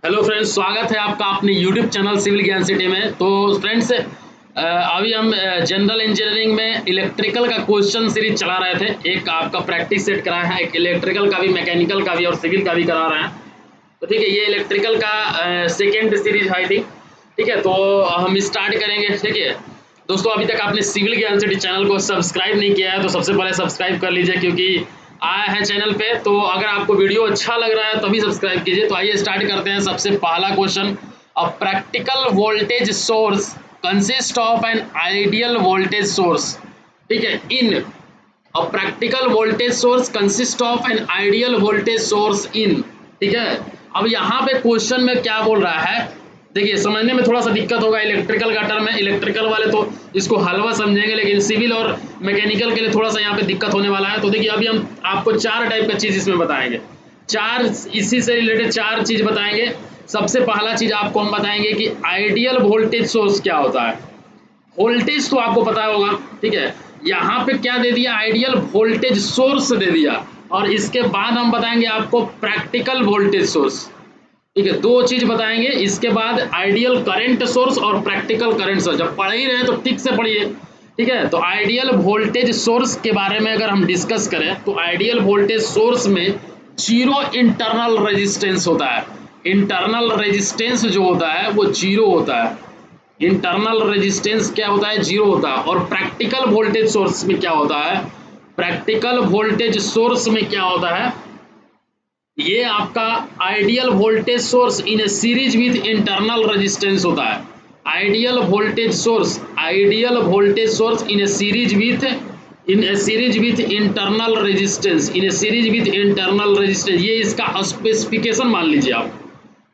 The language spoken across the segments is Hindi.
हेलो फ्रेंड्स, स्वागत है आपका अपने यूट्यूब चैनल सिविल ज्ञान सिटी में। तो फ्रेंड्स, अभी हम जनरल इंजीनियरिंग में इलेक्ट्रिकल का क्वेश्चन सीरीज चला रहे थे। एक आपका प्रैक्टिस सेट करा है, एक इलेक्ट्रिकल का भी, मैकेनिकल का भी और सिविल का भी करा रहे हैं। तो ठीक है, ये इलेक्ट्रिकल का सेकेंड सीरीज है थी। ठीक है, तो हम स्टार्ट करेंगे। ठीक है दोस्तों, अभी तक आपने सिविल ज्ञान सिटी चैनल को सब्सक्राइब नहीं किया है तो सबसे पहले सब्सक्राइब कर लीजिए, क्योंकि आया है चैनल पे। तो अगर आपको वीडियो अच्छा लग रहा है तभी सब्सक्राइब कीजिए। तो आइए स्टार्ट करते हैं। सबसे पहला question, a practical voltage source consist of an ideal voltage source. ठीक है, in a practical voltage source consist of an ideal voltage source in. ठीक है, अब यहाँ पे क्वेश्चन में क्या बोल रहा है, देखिए समझने में थोड़ा सा दिक्कत होगा। इलेक्ट्रिकल का टर्म है, इलेक्ट्रिकल वाले तो इसको हलवा समझेंगे, लेकिन सिविल और मैकेनिकल के लिए थोड़ा सा यहाँ पे दिक्कत होने वाला है। तो देखिए अभी हम आपको चार टाइप का चीज़ इसमें बताएंगे, चार इसी से रिलेटेड चार चीज़ बताएंगे। सबसे पहला चीज़ आपको हम बताएंगे कि आइडियल वोल्टेज सोर्स क्या होता है। वोल्टेज तो आपको पता होगा, ठीक है। यहाँ पे क्या दे दिया, आइडियल वोल्टेज सोर्स दे दिया। और इसके बाद हम बताएंगे आपको प्रैक्टिकल वोल्टेज सोर्स। ठीक है, दो चीज बताएंगे। इसके बाद आइडियल करंट सोर्स और प्रैक्टिकल करंट सोर्स। जब पढ़ ही रहे हैं तो ठीक से पढ़िए। ठीक है, तो आइडियल वोल्टेज सोर्स के बारे में अगर हम डिस्कस करें तो आइडियल वोल्टेज सोर्स में जीरो इंटरनल रेजिस्टेंस होता है। इंटरनल रेजिस्टेंस जो होता है वो जीरो होता है। इंटरनल रेजिस्टेंस क्या होता है, जीरो होता है। और प्रैक्टिकल वोल्टेज सोर्स में क्या होता है, प्रैक्टिकल वोल्टेज सोर्स में क्या होता है, ये आपका ideal voltage source in A series with internal resistance होता है। Ideal voltage source, ideal voltage source in A series with internal resistance, in A series with internal resistance, ये इसका स्पेसिफिकेशन मान लीजिए आप।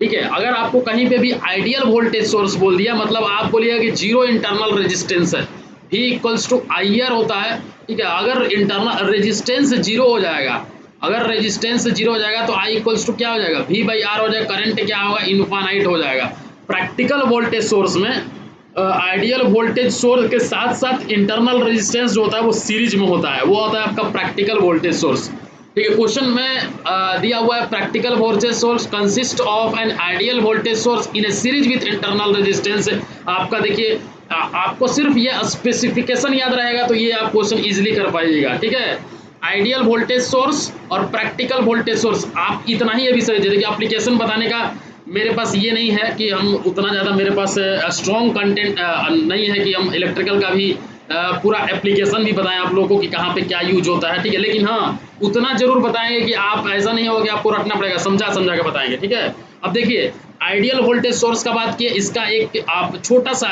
ठीक है, अगर आपको कहीं पे भी आइडियल वोल्टेज सोर्स बोल दिया, मतलब आप बोलिएगा कि जीरो इंटरनल रेजिस्टेंस है, V इक्वल्स टू IR होता है। ठीक है, अगर इंटरनल रेजिस्टेंस जीरो हो जाएगा, अगर रेजिस्टेंस जीरो हो जाएगा तो I इक्वल्स टू क्या हो जाएगा, V बाई आर हो जाएगा। करंट क्या होगा, इनफाइनाइट हो जाएगा। प्रैक्टिकल वोल्टेज सोर्स में आइडियल वोल्टेज सोर्स के साथ साथ इंटरनल रेजिस्टेंस जो होता है वो सीरीज में होता है, वो होता है आपका प्रैक्टिकल वोल्टेज सोर्स। ठीक है, क्वेश्चन में दिया हुआ है practical voltage source consist of an ideal voltage source in A series with internal resistance. आपका देखिए आपको सिर्फ ये स्पेसिफिकेशन याद रहेगा तो ये आप क्वेश्चन इजीली कर पाइएगा। ठीक है, आइडियल वोल्टेज सोर्स और प्रैक्टिकल वोल्टेज सोर्स, आप इतना ही अभी समझिए। देखिए एप्लीकेशन बताने का मेरे पास ये नहीं है कि हम उतना ज़्यादा, मेरे पास स्ट्रॉन्ग कंटेंट नहीं है कि हम इलेक्ट्रिकल का भी पूरा एप्लीकेशन भी बताएं आप लोगों को कि कहाँ पे क्या यूज होता है। ठीक है, लेकिन हाँ उतना जरूर बताएंगे कि आप, ऐसा नहीं होगा कि आपको रटना पड़ेगा, समझा समझा के बताएंगे। ठीक है, अब देखिए आइडियल वोल्टेज सोर्स का बात किए, इसका एक आप छोटा सा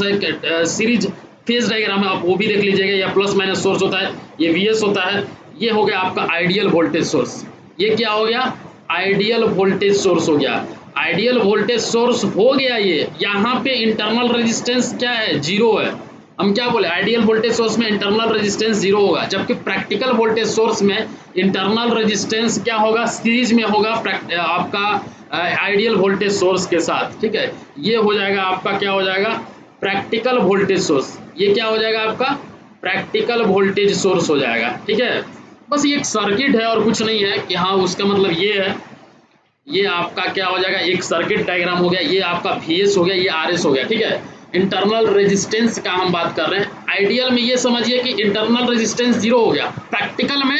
एक सीरीज फेज डायग्राम है, आप वो भी देख लीजिएगा। या प्लस माइनस सोर्स होता है, ये VS होता है, ये हो गया आपका आइडियल वोल्टेज सोर्स। ये क्या हो गया, आइडियल वोल्टेज सोर्स हो गया। आइडियल वोल्टेज सोर्स हो गया ये, यहाँ पे इंटरनल रेजिस्टेंस क्या है, जीरो है। हम क्या बोले, आइडियल वोल्टेज सोर्स में इंटरनल रेजिस्टेंस जीरो होगा, जबकि प्रैक्टिकल वोल्टेज सोर्स में इंटरनल रेजिस्टेंस क्या होगा, सीरीज में होगा आपका आइडियल वोल्टेज सोर्स के साथ। ठीक है, ये हो जाएगा आपका, क्या हो जाएगा, प्रैक्टिकल वोल्टेज सोर्स। ये क्या हो जाएगा आपका, प्रैक्टिकल वोल्टेज सोर्स हो जाएगा। ठीक है, बस ये एक सर्किट है और कुछ नहीं है कि हाँ, उसका मतलब ये है, ये आपका क्या हो जाएगा, एक सर्किट डायग्राम हो गया। ये आपका VS हो गया, ये RS हो गया। ठीक है, इंटरनल रेजिस्टेंस का हम बात कर रहे हैं। आइडियल में ये समझिए कि इंटरनल रेजिस्टेंस जीरो हो गया, प्रैक्टिकल में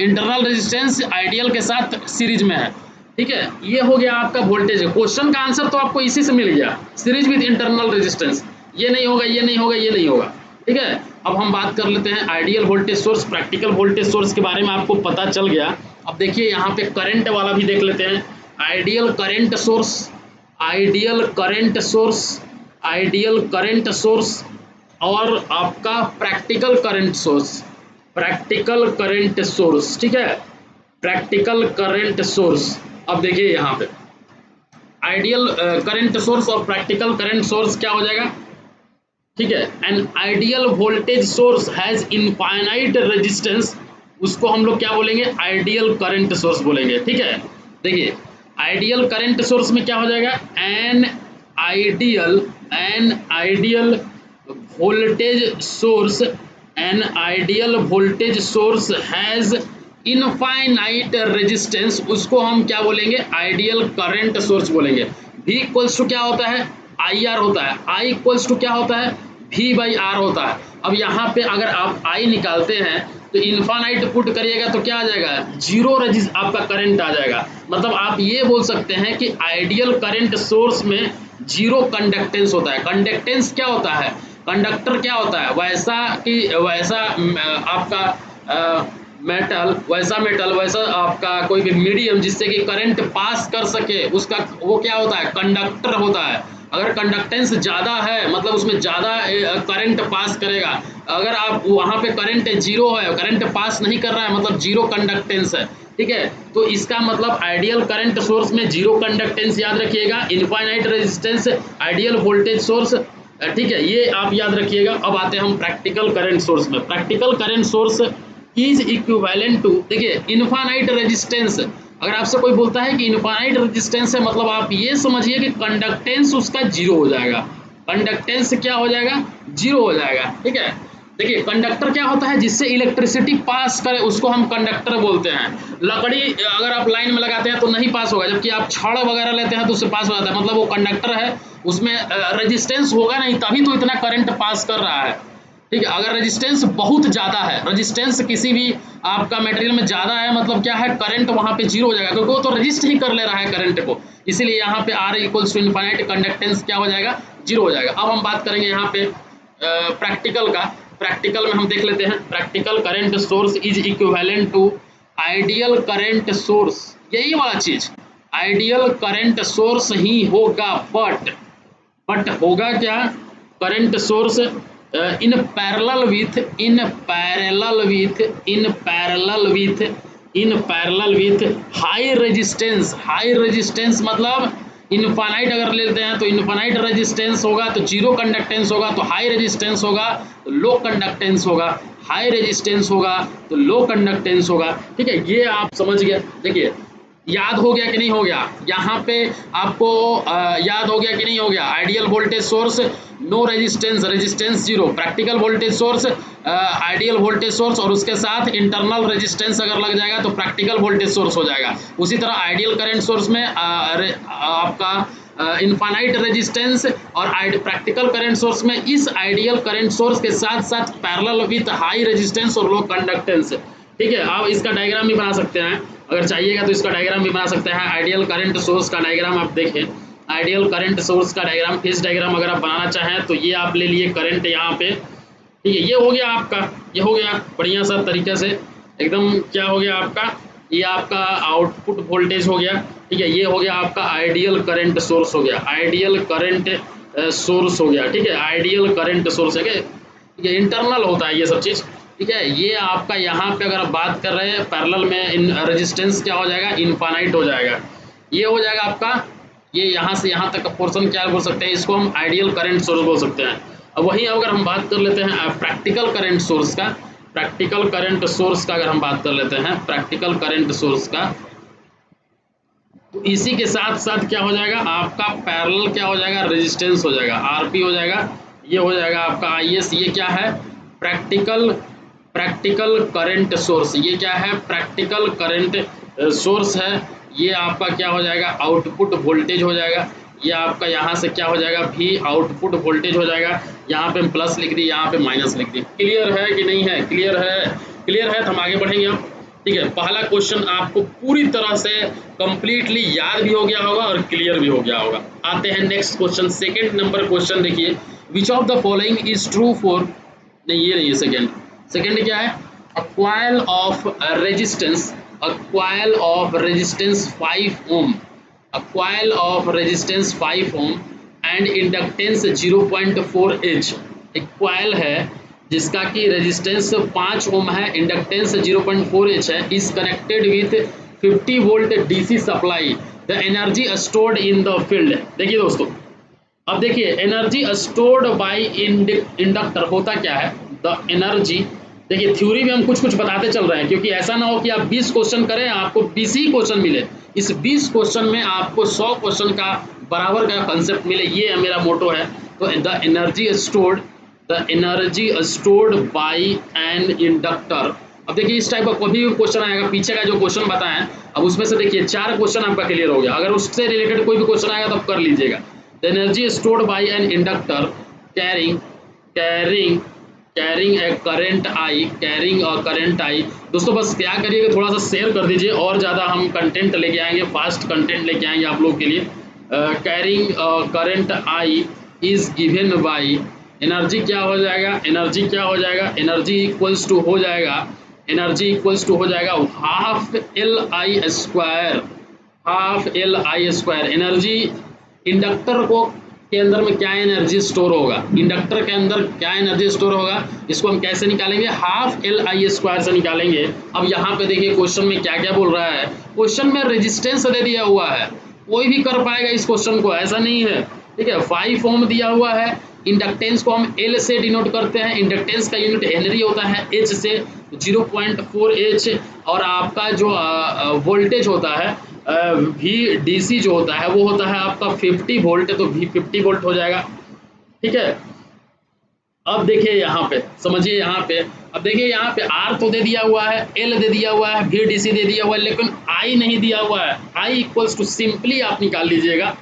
इंटरनल रेजिस्टेंस आइडियल के साथ सीरीज में है। ठीक है, ये हो गया आपका वोल्टेज। क्वेश्चन का आंसर तो आपको इसी से मिल गया, सीरीज विद इंटरनल रेजिस्टेंस। ये नहीं होगा, ये नहीं होगा, ये नहीं होगा। ठीक है, अब हम बात कर लेते हैं ideal voltage source, practical voltage source के बारे में आपको पता चल गया। अब देखिए यहाँ पे करंट वाला भी देख लेते हैं। Ideal current source, ideal current source, ideal current source और आपका practical current source, practical current source. ठीक है, प्रैक्टिकल करंट सोर्स। अब देखिए यहाँ पे आइडियल करंट सोर्स और प्रैक्टिकल करंट सोर्स क्या हो जाएगा। ठीक है, N ideal voltage source has infinite resistance, उसको हम लोग क्या बोलेंगे, आइडियल करंट सोर्स बोलेंगे। ठीक है, देखिए आइडियल करंट सोर्स में क्या हो जाएगा, N ideal voltage source, N ideal voltage source has infinite resistance, उसको हम क्या बोलेंगे, आइडियल करंट सोर्स बोलेंगे। V इक्वल्स टू क्या होता है, IR होता है। I इक्वल्स टू क्या होता है, V/R होता है। अब यहाँ पे अगर आप I निकालते हैं तो इनफाइनाइट पुट करिएगा तो क्या आ जाएगा, जीरो रजिस्ट आपका करंट आ जाएगा। मतलब आप ये बोल सकते हैं कि आइडियल करंट सोर्स में जीरो कंडक्टेंस होता है। कंडक्टेंस क्या होता है, कंडक्टर क्या होता है, वैसा कि वैसा आपका मेटल, वैसा आपका कोई भी मीडियम जिससे कि करंट पास कर सके, उसका वो क्या होता है, कंडक्टर होता है। अगर कंडक्टेंस ज़्यादा है मतलब उसमें ज़्यादा करंट पास करेगा। अगर आप वहाँ पे करंट जीरो है, करंट पास नहीं कर रहा है, मतलब जीरो कंडक्टेंस है, ठीक है। तो इसका मतलब आइडियल करंट सोर्स में जीरो कंडक्टेंस याद रखिएगा, infinite resistance, ideal voltage source, ठीक है, ये आप याद रखिएगा। अब आते हैं हम प्रैक्टिकल करंट सोर्स में। Practical current source is equivalent to, देखिए इनफाइनाइट रेजिस्टेंस। अगर आपसे कोई बोलता है कि इनफाइनाइट रेजिस्टेंस है, मतलब आप ये समझिए कि कंडक्टेंस उसका जीरो हो जाएगा। कंडक्टेंस क्या हो जाएगा, जीरो हो जाएगा, ठीक है। देखिए कंडक्टर क्या होता है, जिससे इलेक्ट्रिसिटी पास करे उसको हम कंडक्टर बोलते हैं। लकड़ी अगर आप लाइन में लगाते हैं तो नहीं पास होगा, जबकि आप छड़ वगैरह लेते हैं तो उससे पास हो जाता है, मतलब वो कंडक्टर है, उसमें रेजिस्टेंस होगा नहीं तभी तो इतना करंट पास कर रहा है, ठीक है। अगर रेजिस्टेंस बहुत ज़्यादा है, रेजिस्टेंस किसी भी आपका मटेरियल में ज़्यादा है, मतलब क्या है, करंट वहाँ पे जीरो हो जाएगा, क्योंकि वो तो रजिस्ट ही कर ले रहा है करंट को। इसीलिए यहाँ पे R equals to infinite, conductance क्या हो जाएगा, जीरो हो जाएगा। अब हम बात करेंगे यहाँ पे प्रैक्टिकल का। प्रैक्टिकल में हम देख लेते हैं, practical current source is equivalent to ideal current source, यही वाला चीज़, आइडियल करंट सोर्स ही होगा, बट होगा क्या, current source in parallel with high resistance. High resistance मतलब इनफाइनाइट अगर लेते हैं तो इनफाइनाइट रेजिस्टेंस होगा तो जीरो कंडक्टेंस होगा, तो हाई रेजिस्टेंस होगा तो लो कंडक्टेंस होगा, हाई रेजिस्टेंस होगा तो लो कंडक्टेंस होगा, ठीक है। ये आप समझ गए। देखिए याद हो गया कि नहीं हो गया, यहाँ पे आपको याद हो गया कि नहीं हो गया, ideal voltage source no resistance, resistance zero, practical voltage source ideal voltage source और उसके साथ इंटरनल रेजिस्टेंस अगर लग जाएगा तो प्रैक्टिकल वोल्टेज सोर्स हो जाएगा। उसी तरह आइडियल करंट सोर्स में आपका इनफाइनाइट रेजिस्टेंस और प्रैक्टिकल करंट सोर्स में इस आइडियल करंट सोर्स के साथ साथ पैरेलल विद हाई रेजिस्टेंस और लो कंडक्टेंस, ठीक है। आप इसका डायग्राम भी बना सकते हैं, अगर चाहिएगा तो इसका डायग्राम भी बना सकते हैं। आइडियल करंट सोर्स का डायग्राम आप देखें, आइडियल करंट सोर्स का डायग्राम, फेज डायग्राम अगर आप बनाना चाहें तो ये आप ले लिए करंट यहाँ पे, ठीक है। ये हो गया आपका, ये हो गया बढ़िया सा तरीके से एकदम, क्या हो गया आपका, ये आपका आउटपुट वोल्टेज हो गया, ठीक है। ये हो गया आपका आइडियल करंट सोर्स हो गया, आइडियल करंट सोर्स हो गया, ठीक है, आइडियल करंट सोर्स है, ठीक है। इंटरनल होता है ये सब चीज़, ठीक है। ये आपका यहाँ पे अगर आप बात कर रहे हैं पैरेलल में, इन रेजिस्टेंस क्या हो जाएगा, इनफाइनाइट हो जाएगा, ये हो जाएगा आपका, ये यहाँ से यहाँ तक का पोर्शन क्या बोल सकते हैं, इसको हम आइडियल करंट सोर्स बोल सकते हैं। अब वहीं अगर हम बात कर लेते हैं प्रैक्टिकल करंट सोर्स का, प्रैक्टिकल करंट सोर्स का अगर हम बात कर लेते हैं प्रैक्टिकल करंट सोर्स का, तो इसी के साथ साथ क्या हो जाएगा आपका, पैरेलल क्या हो जाएगा, रेजिस्टेंस हो जाएगा, आरपी हो जाएगा, ये हो जाएगा आपका आईएस। ये क्या है, प्रैक्टिकल करंट सोर्स, ये क्या है, प्रैक्टिकल करंट सोर्स है। ये आपका क्या हो जाएगा, आउटपुट वोल्टेज हो जाएगा। ये आपका यहाँ से क्या हो जाएगा, भी आउटपुट वोल्टेज हो जाएगा। यहाँ पे प्लस लिख दी, यहाँ पे माइनस लिख दी। क्लियर है कि नहीं है, क्लियर है, क्लियर है तो हम आगे बढ़ेंगे अब, ठीक है। पहला क्वेश्चन आपको पूरी तरह से कंप्लीटली याद भी हो गया होगा और क्लियर भी हो गया होगा। आते हैं next question, second number question देखिए, which of the following is true for, नहीं ये नहीं है, सेकंड क्या है, a coil of resistance, a coil of resistance 5 ohm, a coil of resistance 5 ohm and inductance 0.4 H. एक कॉइल है जिसका कि रेजिस्टेंस 5 ओम है, इंडक्टेंस 0.4 एच है, is connected with 50 volt DC supply, the energy stored in the field. देखिए दोस्तों, अब देखिए एनर्जी स्टोर्ड बाय इंडक्टर होता क्या है, द एनर्जी, देखिए थ्योरी में हम कुछ कुछ बताते चल रहे हैं, क्योंकि ऐसा ना हो कि आप 20 क्वेश्चन करें आपको 20 ही क्वेश्चन मिले, इस 20 क्वेश्चन में आपको 100 क्वेश्चन का बराबर का कंसेप्ट मिले, ये मेरा मोटो है। तो the energy stored bye an inductor अब देखिए इस टाइप का कभी भी क्वेश्चन आएगा, पीछे का जो क्वेश्चन बताएं, अब उसमें से देखिए 4 क्वेश्चन आपका क्लियर हो गया। अगर उससे रिलेटेड कोई भी क्वेश्चन आएगा तो आप कर लीजिएगा। The energy stored bye an inductor carrying carrying carrying a current I, carrying और करंट आई। दोस्तों बस क्या करिएगा, थोड़ा सा शेयर कर दीजिए, और ज़्यादा हम कंटेंट लेके आएंगे, फास्ट कंटेंट लेके आएंगे आप लोग के लिए। Carrying current I is given by, energy क्या हो जाएगा, एनर्जी क्या हो जाएगा, एनर्जी इक्वल्स टू हो जाएगा, एनर्जी इक्वल्स टू हो जाएगा half L I square, half L I square. Energy inductor को के अंदर में क्या एनर्जी स्टोर होगा, इंडक्टर के अंदर क्या एनर्जी स्टोर होगा, इसको हम कैसे निकालेंगे, हाफ एल आई स्क्वायर से निकालेंगे। अब यहाँ पे देखिए क्वेश्चन में क्या क्या बोल रहा है, क्वेश्चन में रेजिस्टेंस दे दिया हुआ है, कोई भी कर पाएगा इस क्वेश्चन को, ऐसा नहीं है, ठीक है। 5 ओम दिया हुआ है, इंडक्टेंस को हम एल से डिनोट करते हैं, इंडक्टेंस का यूनिट हेनरी होता है, एच से 0.4 एच, और आपका जो वोल्टेज होता है वी डी सी जो होता है वो होता है आपका 50 वोल्ट, तो वी 50 वोल्ट हो जाएगा, ठीक है। अब देखिए यहाँ पे समझिए, यहाँ पे अब देखिए यहाँ पे आर तो दे दिया हुआ है, एल दे दिया हुआ है, वी डी सी दे दिया हुआ है, लेकिन आई नहीं दिया हुआ है। आई इक्वल्स टू सिंपली आप निकाल लीजिएगा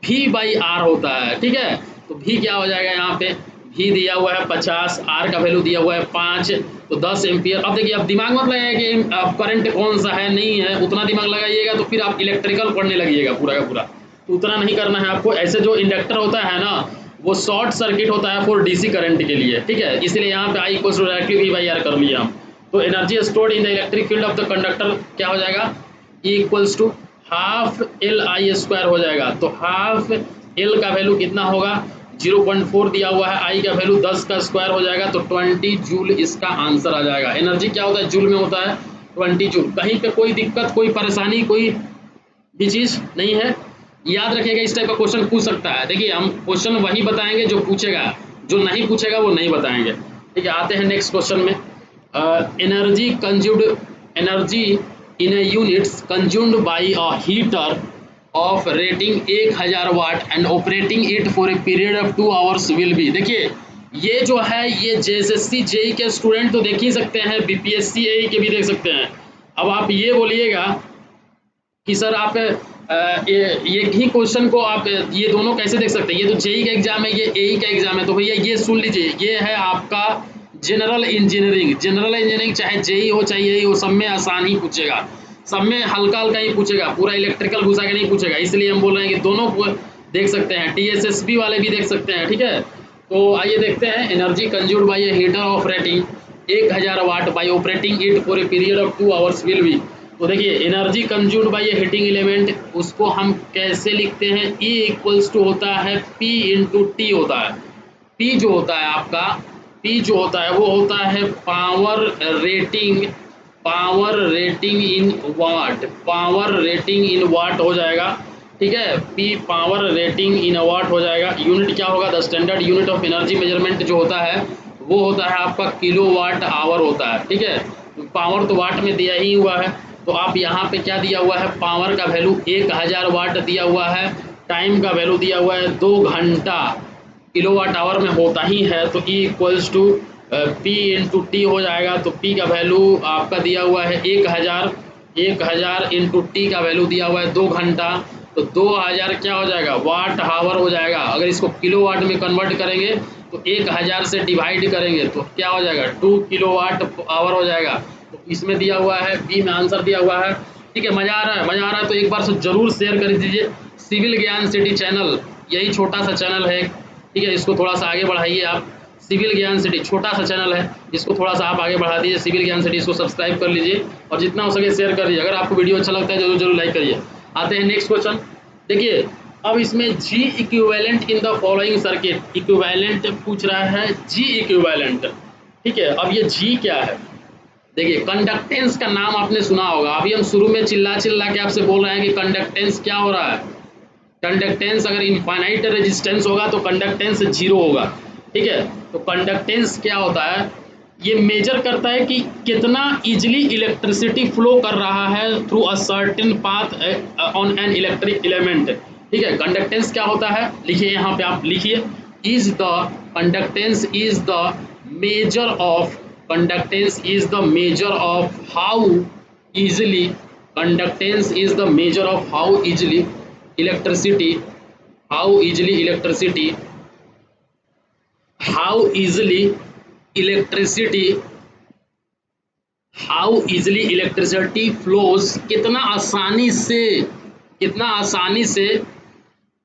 V बाई आर होता है, ठीक है। तो V क्या हो जाएगा, यहाँ पे V दिया हुआ है 50, आर का वैल्यू दिया हुआ है 5, तो 10 एम्पियर। अब देखिए अब दिमाग मत लगाइए कि अब करंट कौन सा है नहीं है, उतना दिमाग लगाइएगा तो फिर आप इलेक्ट्रिकल पढ़ने लगिएगा पूरा का पूरा, तो उतना नहीं करना है आपको। ऐसे जो इंडक्टर होता है ना वो शॉर्ट सर्किट होता है फॉर डीसी करंट के लिए, ठीक है, इसलिए यहाँ पे I equals to directly V by R कर लिया हम। तो energy stored in the electric field of the conductor क्या हो जाएगा, E equals to half L I square हो जाएगा। तो हाफ एल का वैल्यू कितना होगा, 0.4 दिया हुआ है, आई का वैल्यू 10 का स्क्वायर हो जाएगा, तो 20 जूल इसका आंसर आ जाएगा। एनर्जी क्या होता है, जूल में होता है 20 जूल। कहीं पे कोई दिक्कत, कोई परेशानी, कोई भी चीज़ नहीं है, याद रखिएगा इस टाइप का क्वेश्चन पूछ सकता है। देखिए हम क्वेश्चन वही बताएंगे जो पूछेगा, जो नहीं पूछेगा वो नहीं बताएंगे, ठीक है। आते हैं नेक्स्ट क्वेश्चन में। Energy consumed, energy in units consumed by a heater of rating 1000 watt and operating it for a period of 2 hours will be. देखिए ये जो है ये जेएसएससी जेई के स्टूडेंट तो देख ही सकते हैं, बीपीएससी एई के भी देख सकते हैं। अब आप ये बोलिएगा कि सर आप ये ही क्वेश्चन को आप ये दोनों कैसे देख सकते हैं, ये तो जेई का एग्जाम है, ये एई का एग्जाम है, तो भैया ये सुन लीजिए, ये है आपका जनरल इंजीनियरिंग। जनरल इंजीनियरिंग चाहे जेई हो चाहे एई हो, सब में आसान ही पूछेगा, सब में हल्का हल्का ही पूछेगा, पूरा इलेक्ट्रिकल घुसा के नहीं पूछेगा। इसलिए हम बोल रहे हैं कि दोनों को देख सकते हैं, टीएसएसबी वाले भी देख सकते हैं, ठीक है। तो आइए देखते हैं, energy consumed by a heater of rating 1000 watt by operating it for a period of 2 hours will be. तो देखिए energy consumed by a heating element, उसको हम कैसे लिखते हैं, E इक्वल्स टू होता है P इंटू टी होता है। P जो होता है आपका, P जो होता है वो होता है पावर रेटिंग, पावर रेटिंग इन वाट, पावर रेटिंग इन वाट हो जाएगा, ठीक है। P पावर रेटिंग इन वाट हो जाएगा। यूनिट क्या होगा, the standard unit of energy measurement जो होता है वो होता है आपका किलो वाट आवर होता है, ठीक है। पावर तो वाट में दिया ही हुआ है, तो आप यहाँ पे क्या दिया हुआ है, पावर का वैल्यू 1000 वाट दिया हुआ है, टाइम का वैल्यू दिया हुआ है 2 घंटा, किलोवाट आवर में होता ही है, तो E equals to P into T हो जाएगा। तो P का वैल्यू आपका दिया हुआ है 1000 इंटू टी का वैल्यू दिया हुआ है 2 घंटा, तो 2000 क्या हो जाएगा, वाट आवर हो जाएगा। अगर इसको किलोवाट में कन्वर्ट करेंगे तो 1000 से डिवाइड करेंगे तो क्या हो जाएगा, 2 किलोवाट आवर हो जाएगा। तो इसमें दिया हुआ है, बी में आंसर दिया हुआ है, ठीक है। मज़ा आ रहा है, मज़ा आ रहा है तो एक बार से जरूर शेयर कर दीजिए। सिविल ज्ञान सिटी चैनल, यही छोटा सा चैनल है, ठीक है, इसको थोड़ा सा आगे बढ़ाइए आप। सिविल ज्ञान सिटी छोटा सा चैनल है, इसको थोड़ा सा आप आगे बढ़ा दीजिए। सिविल ज्ञान सिटी इसको सब्सक्राइब कर लीजिए और जितना हो सके शेयर कर दीजिए। अगर आपको वीडियो अच्छा लगता है जरूर जरूर लाइक करिए। आते हैं नेक्स्ट क्वेश्चन। देखिए अब इसमें G equivalent in the following circuit, equivalent पूछ रहा है, G इक्विवेलेंट, ठीक है। अब ये G क्या है, देखिए कंडक्टेंस का नाम आपने सुना होगा। अभी हम शुरू में चिल्ला चिल्ला के आपसे बोल रहे हैं कि कंडक्टेंस क्या हो रहा है, कंडक्टेंस अगर इनफाइनाइट रेजिस्टेंस होगा तो कंडक्टेंस 0 होगा, ठीक है। तो कंडक्टेंस क्या होता है, ये मेजर करता है कि कितना इजिली इलेक्ट्रिसिटी फ्लो कर रहा है through a certain path on an electric element, ठीक है। कंडक्टेंस क्या होता है, लिखिए यहाँ पे आप लिखिए, is the conductance is the measure of conductance is the major of how easily, conductance is the major of how easily electricity, how easily electricity, how easily electricity, how easily electricity flows, कितना आसानी से, कितना आसानी से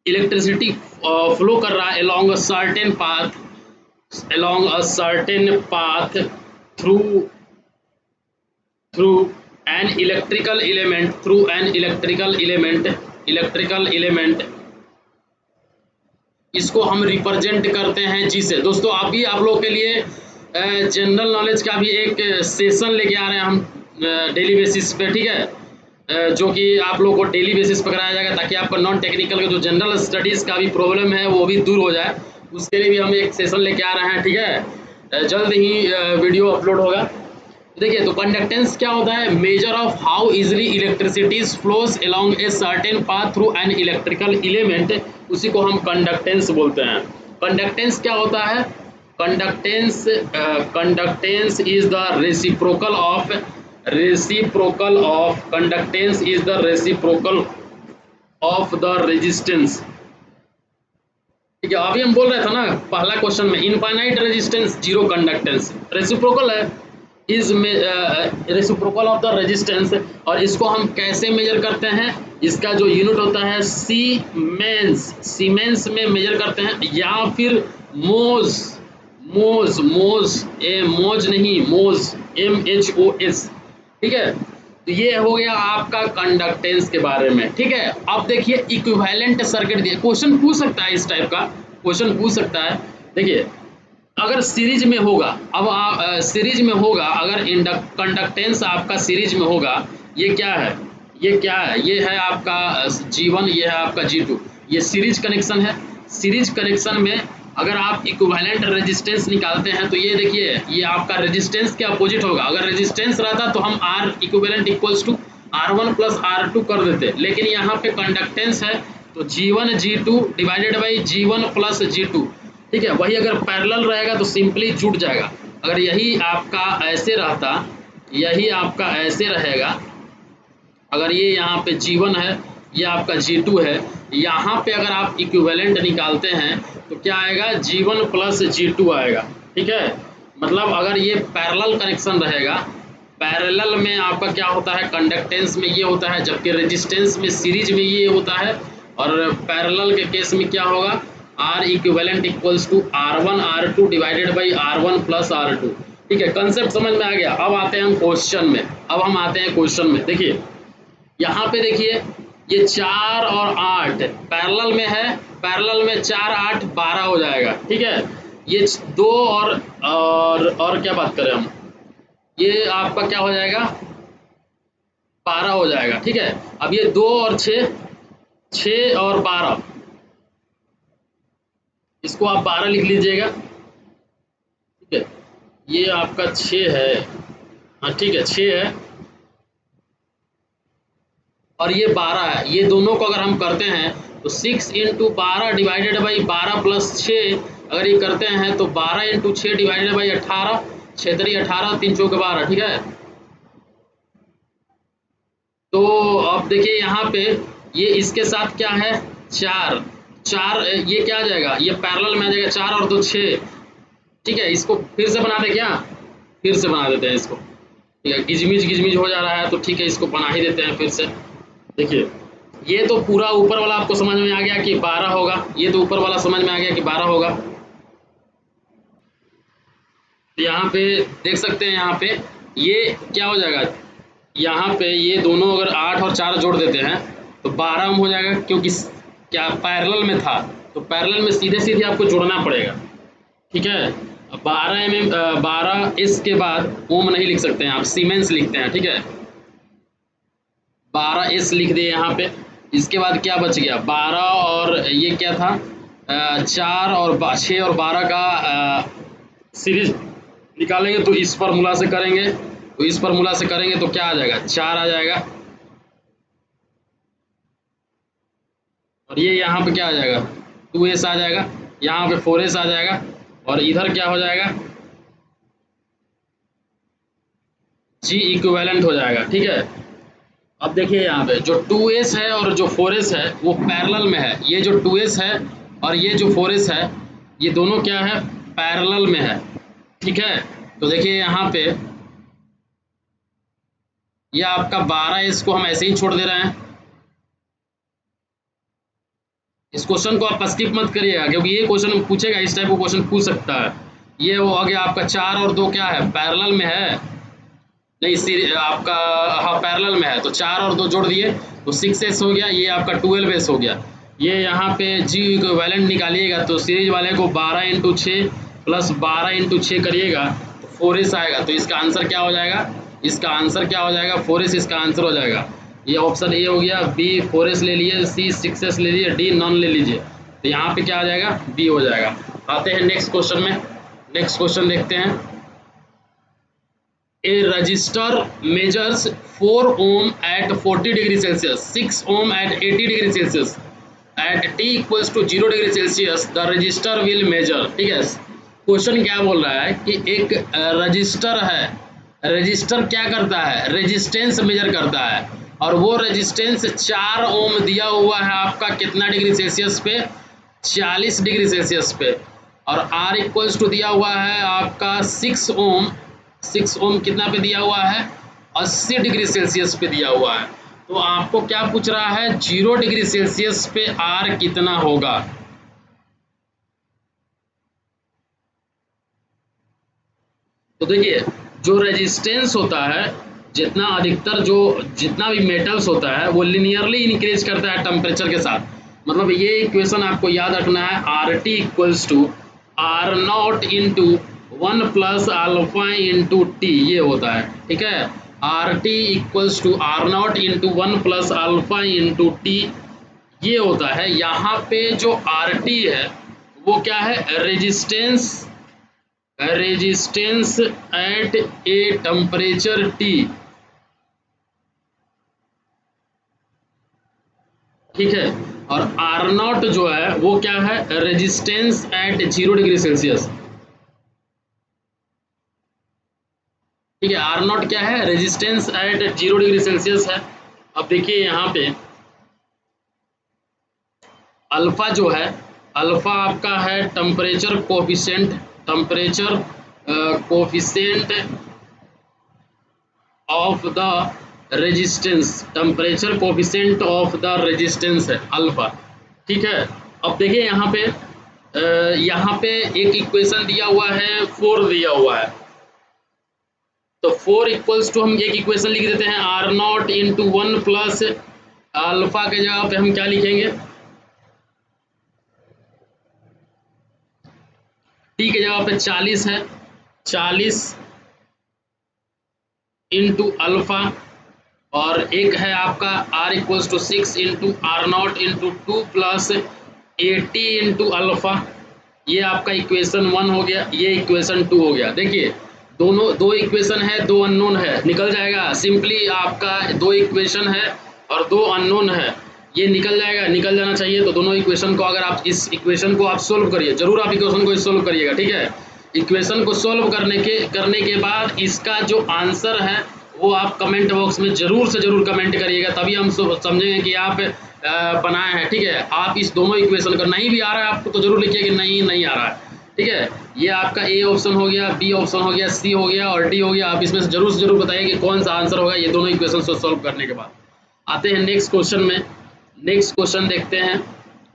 इलेक्ट्रिसिटी फ्लो कर रहा है along a certain path, along a certain path through through an electrical element, through an electrical element, electrical element, इसको हम रिप्रेजेंट करते हैं जी से। दोस्तों अभी आप लोग के लिए जनरल नॉलेज का भी एक सेशन लेके आ रहे हैं हम डेली बेसिस पे, ठीक है, जो कि आप लोग को डेली बेसिस पर कराया जाएगा ताकि आपका नॉन टेक्निकल का जो जनरल स्टडीज़ का भी प्रॉब्लम है वो भी दूर हो जाए। उसके लिए भी हम एक सेशन लेके आ रहे हैं, ठीक है, जल्द ही वीडियो अपलोड होगा। देखिए तो कंडक्टेंस क्या होता है, measure of how easily electricities flows along a certain path through an electrical element, उसी को हम कंडक्टेंस बोलते हैं। कंडक्टेंस क्या होता है, conductance, conductance is the reciprocal of, reciprocal of, conductance is the reciprocal of the resistance, ठीक है। अभी हम बोल रहे थे ना पहला क्वेश्चन में, infinite resistance zero conductance, reciprocal है, is reciprocal of the resistance. और इसको हम कैसे मेजर करते हैं, इसका जो यूनिट होता है सीमेंस, सीमेंस में मेजर करते हैं, या फिर मोज, मोज, मोज, ए मोज नहीं, मोज, MHOS, ठीक है। तो ये हो गया आपका कंडक्टेंस के बारे में, ठीक है। अब देखिए इक्विवेलेंट सर्किट दिया, क्वेश्चन पूछ सकता है, इस टाइप का क्वेश्चन पूछ सकता है। देखिए अगर सीरीज में होगा, अब सीरीज में होगा, अगर कंडक्टेंस आपका सीरीज में होगा, ये क्या है, ये क्या है, ये है आपका G1, ये है आपका G2, ये सीरीज कनेक्शन है। सीरीज कनेक्शन में अगर आप इक्विवेलेंट रेजिस्टेंस निकालते हैं तो ये देखिए ये आपका रेजिस्टेंस के अपोजिट होगा। अगर रेजिस्टेंस रहता तो हम R equivalent equals to R1 plus R2 कर देते, लेकिन यहाँ पे कंडक्टेंस है तो G1 G2 divided by G1 plus G2, ठीक है। वही अगर पैरेलल रहेगा तो सिंपली जुट जाएगा। अगर यही आपका ऐसे रहता, यही आपका ऐसे रहेगा, अगर ये यहाँ पे G1 है, ये आपका G2 है, यहाँ पे अगर आप इक्विवेलेंट निकालते हैं तो क्या आएगा, G1 प्लस G2 आएगा, ठीक है। मतलब अगर ये पैरेलल कनेक्शन रहेगा, पैरेलल में आपका क्या होता है, कंडक्टेंस में ये होता है, जबकि रेजिस्टेंस में सीरीज में ये होता है, और पैरेलल के केस में क्या होगा, R equivalent equals to R1 R2 divided by R1 plus R2, ठीक है। कंसेप्ट समझ में आ गया। अब आते हैं हम क्वेश्चन में, अब हम आते हैं क्वेश्चन में। देखिए यहाँ पे देखिए ये 4 और 8 पैरेलल में है, पैरेलल में 4 8 12 हो जाएगा, ठीक है। ये 2 और क्या बात करें हम, ये आपका क्या हो जाएगा, 12 हो जाएगा, ठीक है। अब ये 2 और 6, 6 और 12, इसको आप 12 लिख लीजिएगा, ठीक है। ये आपका 6 है, हाँ ठीक है 6 है, और ये 12 है। ये दोनों को अगर हम करते हैं तो 6 इंटू 12 डिवाइडेड बाई 12 प्लस 6 अगर ये करते हैं तो 12 इंटू 6 डिवाइडेड बाई 18, 6 3 18, 3 चौके 12, ठीक है। तो अब देखिए यहाँ पे ये इसके साथ क्या है, 4 4, ये क्या आ जाएगा, ये पैरेलल में आ जाएगा, 4 और 2 6, ठीक है। इसको फिर से बना दे क्या, फिर से बना देते हैं इसको, ठीक है। गिजमिज हो जा रहा है तो ठीक है, इसको बना ही देते हैं फिर से। देखिए ये तो पूरा ऊपर वाला आपको समझ में आ गया कि 12 होगा, ये तो ऊपर वाला समझ में आ गया कि 12 होगा। यहाँ पे देख सकते हैं, यहाँ पे ये क्या हो जाएगा, यहाँ पे ये दोनों अगर 8 और 4 जोड़ देते हैं तो 12 हो जाएगा, क्योंकि क्या पैरेलल में था, तो पैरेलल में सीधे सीधे आपको जोड़ना पड़ेगा, ठीक है। 12 इस के बाद ओम नहीं लिख सकते हैं आप, सीमेंस लिखते हैं, ठीक है। 12S लिख दिए यहाँ पे। इसके बाद क्या बच गया, 12 और ये क्या था, 4 और 6 और 12 का सीरीज निकालेंगे तो इस फार्मूला से करेंगे, तो इस फार्मूला से करेंगे तो क्या आ जाएगा, 4 आ जाएगा, और ये यहाँ पे क्या आ जाएगा, 2S आ जाएगा, यहाँ पे 4S आ जाएगा, और इधर क्या हो जाएगा, जी इक्विवेलेंट हो जाएगा, ठीक है। अब देखिए यहाँ पे जो 2s है और जो 4s है वो पैरेलल में है। ये जो 2s है और ये जो 4s है ये दोनों क्या है, पैरेलल में है, ठीक है। तो देखिए यहाँ पे ये आपका 12s को हम ऐसे ही छोड़ दे रहे हैं। इस क्वेश्चन को आप स्किप मत करिएगा क्योंकि ये क्वेश्चन पूछेगा, इस टाइप का क्वेश्चन पूछ सकता है। ये वो हो गया आपका 4 और 2 क्या है, पैरेलल में है, नहीं आपका हाँ पैरेलल में है, तो 4 और 2 जोड़ दिए तो 6s हो गया, ये आपका 12s हो गया। ये यहाँ पे जी इक्विवेलेंट निकालिएगा तो सीरीज वाले को 12 इंटू 6 प्लस 12 इंटू 6 करिएगा तो 4s आएगा। तो इसका आंसर क्या हो जाएगा, इसका आंसर क्या हो जाएगा, 4s इसका आंसर हो जाएगा। ये ऑप्शन ए हो गया, बी 4s ले लिए, सी 6s ले लिए, डी नॉन ले लीजिए। तो यहाँ पे क्या आ जाएगा, बी हो जाएगा। आते हैं नेक्स्ट क्वेश्चन में। नेक्स्ट क्वेश्चन देखते हैं। A resistor measures 4 ohm at 40 degree Celsius, 6 ohm at 80 degree Celsius. At t equals to 0 degree Celsius, the resistor will measure। ठीक है, क्वेश्चन क्या बोल रहा है कि एक रजिस्टर है, रजिस्टर क्या करता है, रेजिस्टेंस मेजर करता है, और वो रेजिस्टेंस 4 ओम दिया हुआ है आपका कितना डिग्री सेल्सियस पे, 40 डिग्री सेल्सियस पे, और R इक्वल्स टू दिया हुआ है आपका 6 ओम, 6 ओम कितना पे दिया हुआ है, 80 डिग्री सेल्सियस पे दिया हुआ है। तो आपको क्या पूछ रहा है, 0 डिग्री सेल्सियस पे आर कितना होगा। तो देखिए जो रेजिस्टेंस होता है, जितना अधिकतर जो जितना भी मेटल्स होता है वो लिनियरली इंक्रीज करता है टेम्परेचर के साथ। मतलब ये इक्वेशन आपको याद रखना है, R T equals to R naught into 1 plus alpha into T, ये होता है, ठीक है। R T equals to R naught into 1 plus alpha into T, ये होता है। यहाँ पे जो आर टी है वो क्या है, resistance, resistance at a temperature T, ठीक है। और आर नॉट जो है वो क्या है, रेजिस्टेंस एट 0 डिग्री सेल्सियस, ठीक है। आर नॉट क्या है, रेजिस्टेंस एट 0 डिग्री सेल्सियस है। अब देखिए यहाँ पे अल्फा जो है, अल्फा आपका है temperature coefficient, temperature coefficient of the resistance, temperature coefficient of the resistance है अल्फा, ठीक है। अब देखिए यहाँ पे एक इक्वेशन दिया हुआ है, 4 दिया हुआ है, तो 4 इक्वल्स टू हम एक इक्वेशन लिख देते हैं, R naught into 1 plus alpha के जगह पे हम क्या लिखेंगे, टी के जगह पे 40 है, 40 इंटू अल्फा, और एक है आपका r equals to 6 into R naught into 2 plus 80 into alpha. ये आपका इक्वेशन 1 हो गया, ये इक्वेशन 2 हो गया। देखिए दोनों दो इक्वेशन है, दो अननोन है, निकल जाएगा सिंपली, आपका दो इक्वेशन है और दो अननोन है, ये निकल जाएगा, निकल जाना चाहिए। तो दोनों इक्वेशन को अगर आप इस इक्वेशन को आप सोल्व करिए, जरूर आप इक्वेशन को सोल्व करिएगा, ठीक है। इक्वेशन को सोल्व करने के बाद इसका जो आंसर है वो आप कमेंट बॉक्स में जरूर से जरूर कमेंट करिएगा, तभी हम समझेंगे कि आप बनाए हैं, ठीक है। आप इस दोनों इक्वेशन का नहीं भी आ रहा है आपको तो जरूर लिखिए कि नहीं आ रहा है, ठीक है। ये आपका ए ऑप्शन हो गया, बी ऑप्शन हो गया, सी हो गया और डी हो गया। आप इसमें से जरूर बताइए कि कौन सा आंसर होगा ये दोनों इक्वेशन को सोल्व करने के बाद। आते हैं नेक्स्ट क्वेश्चन में। नेक्स्ट क्वेश्चन देखते हैं,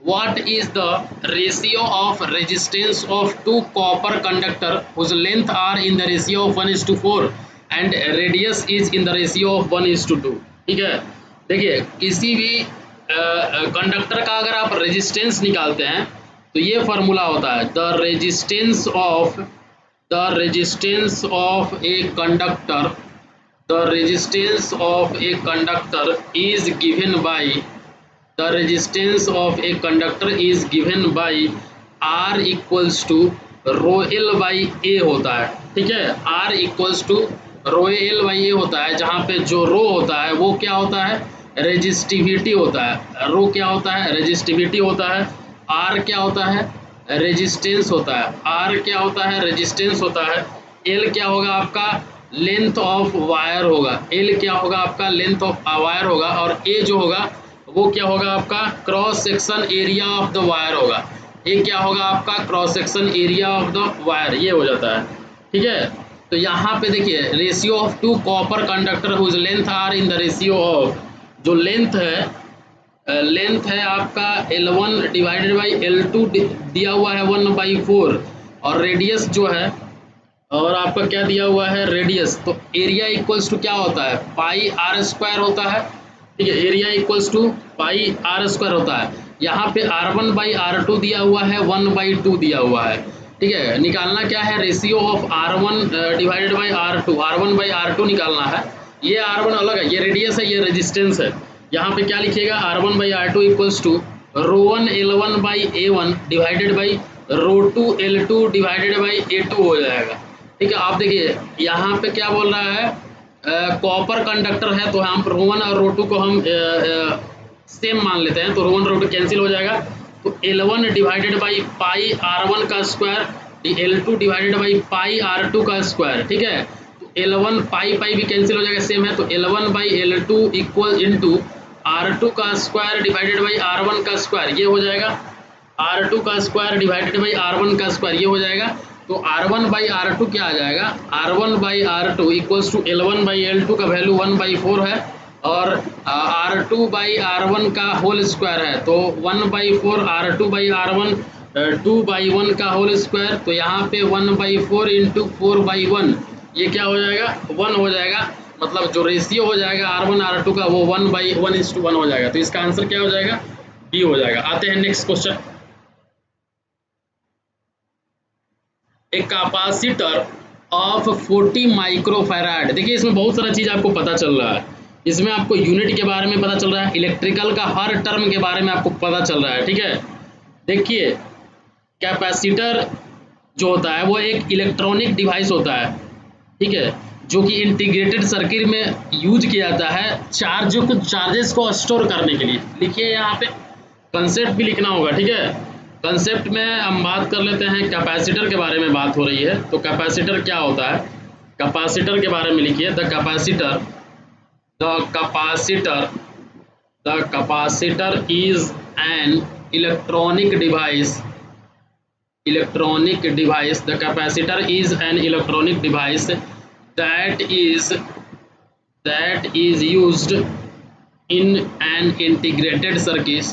What is the ratio of resistance of two copper conductor whose length are in the ratio of 1:4 and radius is in the ratio of 1:2? ठीक है, देखिए किसी भी कंडक्टर का अगर आप रेजिस्टेंस निकालते हैं तो ये फार्मूला होता है, the resistance of a conductor, the resistance of a conductor is given by, the resistance of a conductor is given by R equals to rho L by A होता है, ठीक है। R equals to rho L by A होता है, जहाँ पे जो रो होता है वो क्या होता है, रेजिस्टिविटी होता है, रो क्या होता है, रेजिस्टिविटी होता है, R क्या होता है, रेजिस्टेंस होता है, R क्या होता है, रेजिस्टेंस होता है, L क्या होगा आपका, लेंथ ऑफ वायर होगा, एल क्या होगा आपका लेंथ ऑफ वायर होगा, और ए जो होगा वो क्या होगा आपका cross section area of the wire होगा। ए क्या होगा आपका cross section area of the wire, ये हो जाता है। ठीक है, तो यहाँ पे देखिए ratio of two copper conductor whose length are in the ratio of, जो लेंथ है आपका L1 डिवाइडेड बाई L2 दिया हुआ है 1/4, और रेडियस जो है, और आपका क्या दिया हुआ है रेडियस, तो एरिया इक्वल्स टू क्या होता है पाई आर स्क्वायर होता है। ठीक है, area equals to pi R square होता है। यहाँ पे R1/R2 दिया हुआ है 1/2 दिया हुआ है। ठीक है, निकालना क्या है ratio of R1 divided by R2, R1/R2 निकालना है। ये R1 अलग है, ये रेडियस है, ये रेजिस्टेंस है। यहाँ पे क्या लिखिएगा R1/R2 equals to ρ1 L1/A1 divided by ρ2 L2 divided by A2 हो जाएगा। ठीक है, आप देखिए यहाँ पे क्या बोल रहा है कॉपर कंडक्टर है, तो यहाँ पर ρ1 और ρ2 को हम सेम मान लेते हैं, तो ρ1 ρ2 कैंसिल हो जाएगा, तो L1 divided by pi R1 का square, L2 divided by pi R2 का स्क्वायर। ठीक है, तो L1 पाई पाई भी कैंसिल हो जाएगा, सेम है, तो L1/L2 इक्वल इंटू R2 का स्क्वायर डिवाइडेड बाई R1 का स्क्वायर, ये हो जाएगा R2 का स्क्वायर डिवाइडेड बाई R1 का स्क्वायर, ये हो जाएगा। तो R1/R2 क्या आ जाएगा, R1/R2 इक्वल्स टू L1/L2 का वैल्यू 1/4 है, और R2/R1 का होल स्क्वायर है, तो 1/4 R2/R1 2/1 का होल स्क्वायर, तो यहाँ पे 1/4 इंटू 4/1, ये क्या हो जाएगा 1 हो जाएगा, मतलब जो रेशियो हो जाएगा R1/R2 का वो 1/1:1 हो जाएगा। तो इसका आंसर क्या हो जाएगा डी हो जाएगा। आते हैं next question. A capacitor of 40 microfarad, देखिए इसमें बहुत सारा चीज़ आपको पता चल रहा है, इसमें आपको यूनिट के बारे में पता चल रहा है, इलेक्ट्रिकल का हर टर्म के बारे में आपको पता चल रहा है। ठीक है, देखिए कैपेसिटर जो होता है वो एक इलेक्ट्रॉनिक डिवाइस होता है, ठीक है, जो कि इंटीग्रेटेड सर्किट में यूज किया जाता है चार्जेस को स्टोर करने के लिए। लिखिए यहाँ पे कंसेप्ट भी लिखना होगा। ठीक है, कंसेप्ट में हम बात कर लेते हैं, कैपेसिटर के बारे में बात हो रही है, तो कैपेसिटर क्या होता है, कैपेसिटर के बारे में लिखिए the capacitor is an electronic device the capacitor is an electronic device that is used in an integrated circuit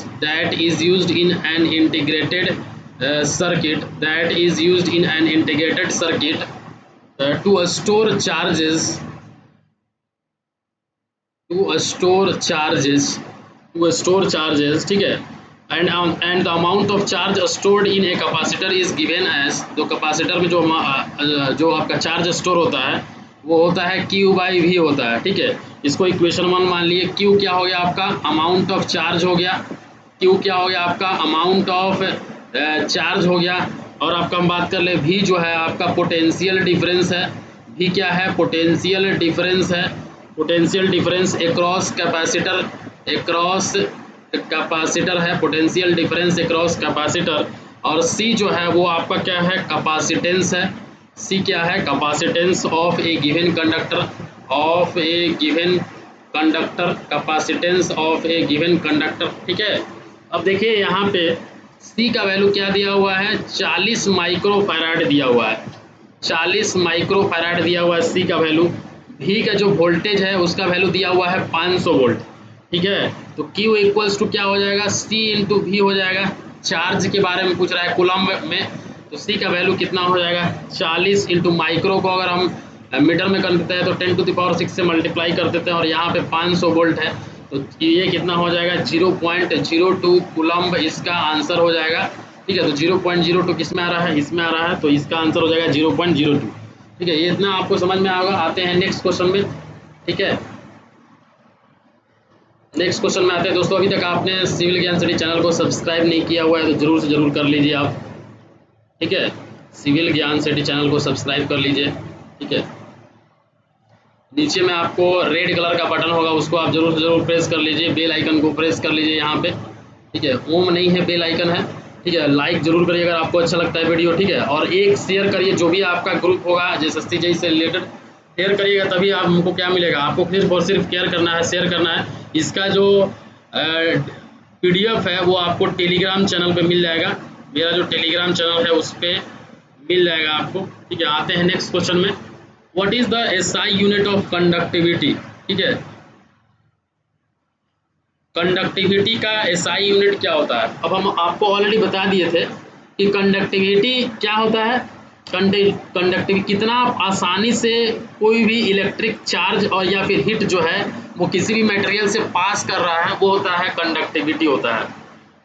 to store charges ठीक है, and the amount of charge stored in a capacitor is given as, तो कैपेसिटर में जो आपका चार्ज स्टोर होता है वो होता है Q/V होता है। ठीक है, इसको इक्वेशन 1 मान लिए। Q क्या हो गया आपका अमाउंट ऑफ चार्ज हो गया, Q क्या हो गया आपका अमाउंट ऑफ चार्ज हो गया, और आपका हम बात कर ले V जो है आपका पोटेंशियल डिफरेंस है, V क्या है पोटेंशियल डिफरेंस है, पोटेंशियल डिफरेंस अक्रॉस कैपेसिटर है, पोटेंशियल डिफरेंस अक्रॉस कैपेसिटर, और C जो है वो आपका क्या है कैपेसिटेंस है, C क्या है capacitance of A given conductor ठीक है। अब देखिए यहाँ पे C का वैल्यू क्या दिया हुआ है 40 माइक्रोफैराड दिया हुआ है, 40 माइक्रोफैराड दिया हुआ है C का वैल्यू। V का जो वोल्टेज है उसका वैल्यू दिया हुआ है 500 वोल्ट। ठीक है, तो Q इक्वल्स टू क्या हो जाएगा C इंटू V हो जाएगा। चार्ज के बारे में पूछ रहा है कूलम्ब में, तो C का वैल्यू कितना हो जाएगा 40 इंटू माइक्रो को अगर हम मीटर में कर देते हैं तो 10⁻⁶ से मल्टीप्लाई कर देते हैं, और यहाँ पे 500 वोल्ट है, तो ये कितना हो जाएगा 0.02 कूलम्ब इसका आंसर हो जाएगा। ठीक है, तो 0.02 किस में आ रहा है इसमें आ रहा है, तो इसका आंसर हो जाएगा 0.02। ठीक है, ये इतना आपको समझ में आएगा। आते हैं नेक्स्ट क्वेश्चन में। ठीक है, नेक्स्ट क्वेश्चन में आते हैं दोस्तों। अभी तक आपने सिविल ज्ञान सिटी चैनल को सब्सक्राइब नहीं किया हुआ है तो जरूर से जरूर कर लीजिए आप। ठीक है, सिविल ज्ञान सिटी चैनल को सब्सक्राइब कर लीजिए। ठीक है, नीचे में आपको रेड कलर का बटन होगा, उसको आप जरूर से जरूर प्रेस कर लीजिए, बेल आइकन को प्रेस कर लीजिए यहाँ पे। ठीक है, ओम नहीं है बेल आइकन है। ठीक है, लाइक जरूर करिए अगर आपको अच्छा लगता है वीडियो। ठीक है, और एक शेयर करिए जो भी आपका ग्रुप होगा SSC से रिलेटेड, शेयर करिएगा तभी आप हमको क्या मिलेगा, आपको सिर्फ और सिर्फ केयर करना है, शेयर करना है। इसका जो पीडीएफ है वो आपको टेलीग्राम चैनल पे मिल जाएगा, मेरा जो टेलीग्राम चैनल है उस पर मिल जाएगा आपको। ठीक है, आते हैं नेक्स्ट क्वेश्चन में। What is the SI unit of conductivity. ठीक है, कंडक्टिविटी का एसआई यूनिट क्या होता है। अब हम आपको ऑलरेडी बता दिए थे कि कंडक्टिविटी क्या होता है। कंडक्टिविटी कितना आसानी से कोई भी इलेक्ट्रिक चार्ज और या फिर हीट जो है वो किसी भी मटेरियल से पास कर रहा है, वो होता है कंडक्टिविटी होता है।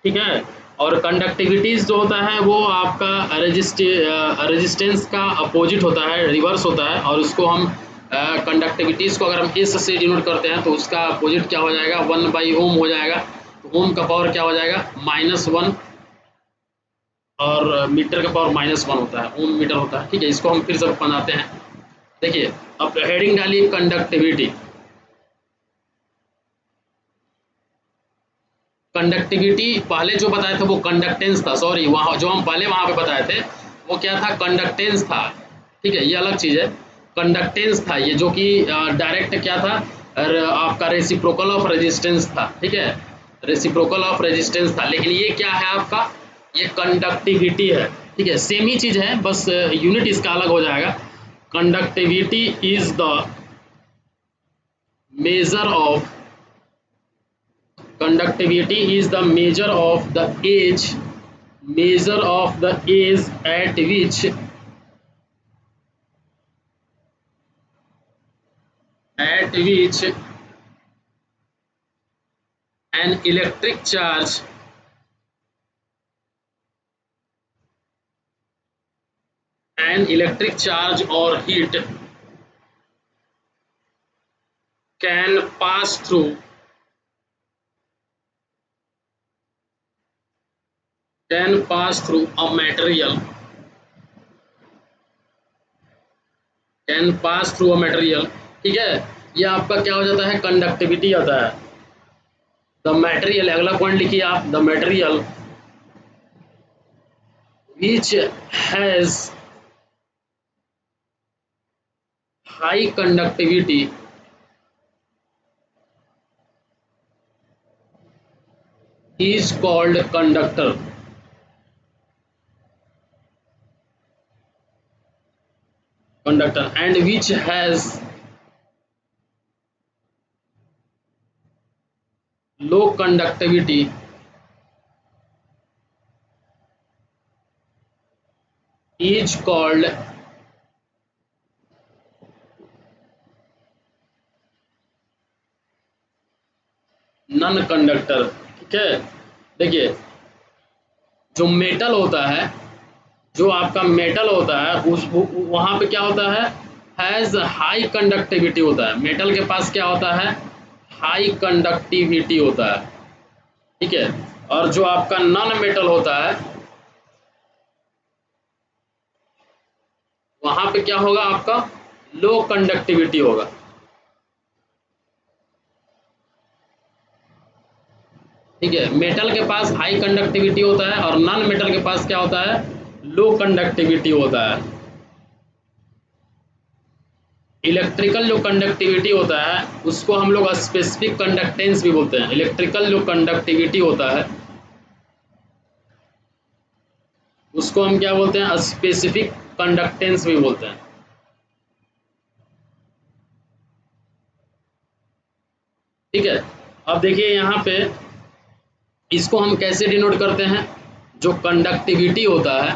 ठीक है, और कंडक्टिविटीज जो होता है वो आपका रेजिस्टेंस का अपोजिट होता है, रिवर्स होता है। और उसको हम कंडक्टिविटीज़ को अगर हम एस से डिनोट करते हैं तो उसका अपोजिट क्या हो जाएगा, 1/ओम हो जाएगा। तो ओम का पावर क्या हो जाएगा, -1, और मीटर का पावर -1 होता है, ओम मीटर होता है। ठीक है, इसको हम फिर से बनाते हैं। देखिए, अब हेडिंग डालिए कंडक्टिविटी। कंडक्टिविटी पहले जो बताया था वो कंडक्टेंस था, सॉरी वहाँ जो हम पहले वहाँ पे बताए थे वो क्या था, कंडक्टेंस था। ठीक है, ये अलग चीज़ है, कंडक्टेंस था ये, जो कि डायरेक्ट क्या था, आपका रेसिप्रोकल ऑफ रेजिस्टेंस था। ठीक है, रेसिप्रोकल ऑफ रेजिस्टेंस था। लेकिन ये क्या है आपका, ये कंडक्टिविटी है। ठीक है, सेम ही चीज़ है, बस यूनिट इसका अलग हो जाएगा। Conductivity is the measure of conductivity is the measure of the age at which an electric charge or heat can pass through a material, ठीक है, ये आपका क्या हो जाता है, कंडक्टिविटी आता है। द मटेरियल, अगला पॉइंट लिखिए आप, the material which has high conductivity is called conductor, and which has low conductivity is called non conductor. ठीक है, देखिए जो मेटल होता है, जो आपका मेटल होता है उस वहाँ पे क्या होता है, हैज़ हाई कंडक्टिविटी होता है। मेटल के पास क्या होता है, हाई कंडक्टिविटी होता है। ठीक है, और जो आपका नॉन मेटल होता है वहाँ पे क्या होगा, आपका लो कंडक्टिविटी होगा। ठीक है, मेटल के पास हाई कंडक्टिविटी होता है और नॉन मेटल के पास क्या होता है, लो कंडक्टिविटी होता है। इलेक्ट्रिकल जो कंडक्टिविटी होता है उसको हम लोग स्पेसिफिक कंडक्टेंस भी बोलते हैं। इलेक्ट्रिकल जो कंडक्टिविटी होता है उसको हम क्या बोलते हैं, स्पेसिफिक कंडक्टेंस भी बोलते हैं। ठीक है, अब देखिए यहाँ पे इसको हम कैसे डिनोट करते हैं, जो कंडक्टिविटी होता है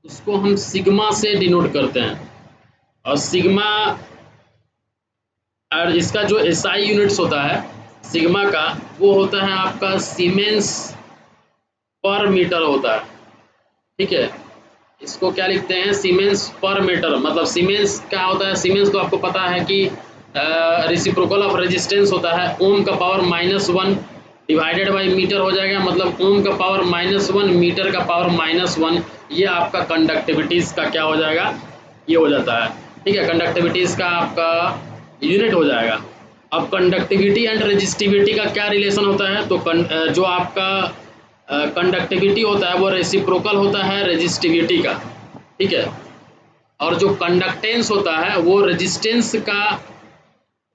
उसको हम सिग्मा से डिनोट करते हैं। और सिग्मा, और इसका जो एसआई यूनिट्स होता है सिग्मा का, वो होता है आपका सीमेंस पर मीटर होता है। ठीक है, इसको क्या लिखते हैं, सीमेंस पर मीटर। मतलब सीमेंस क्या होता है, सीमेंस तो आपको पता है कि रेसिप्रोकल ऑफ रेजिस्टेंस होता है। ओम का पावर -1 डिवाइडेड बाय मीटर हो जाएगा, मतलब ओम का पावर -1 मीटर का पावर -1, ये आपका कंडक्टिविटीज़ का क्या हो जाएगा, ये हो जाता है। ठीक है, कंडक्टिविटीज़ का आपका यूनिट हो जाएगा। अब कंडक्टिविटी एंड रेजिस्टिविटी का क्या रिलेशन होता है, तो जो आपका कंडक्टिविटी होता है वो रेसिप्रोकल होता है रेजिस्टिविटी का। ठीक है। और जो कंडक्टेंस होता है वो रेजिस्टेंस का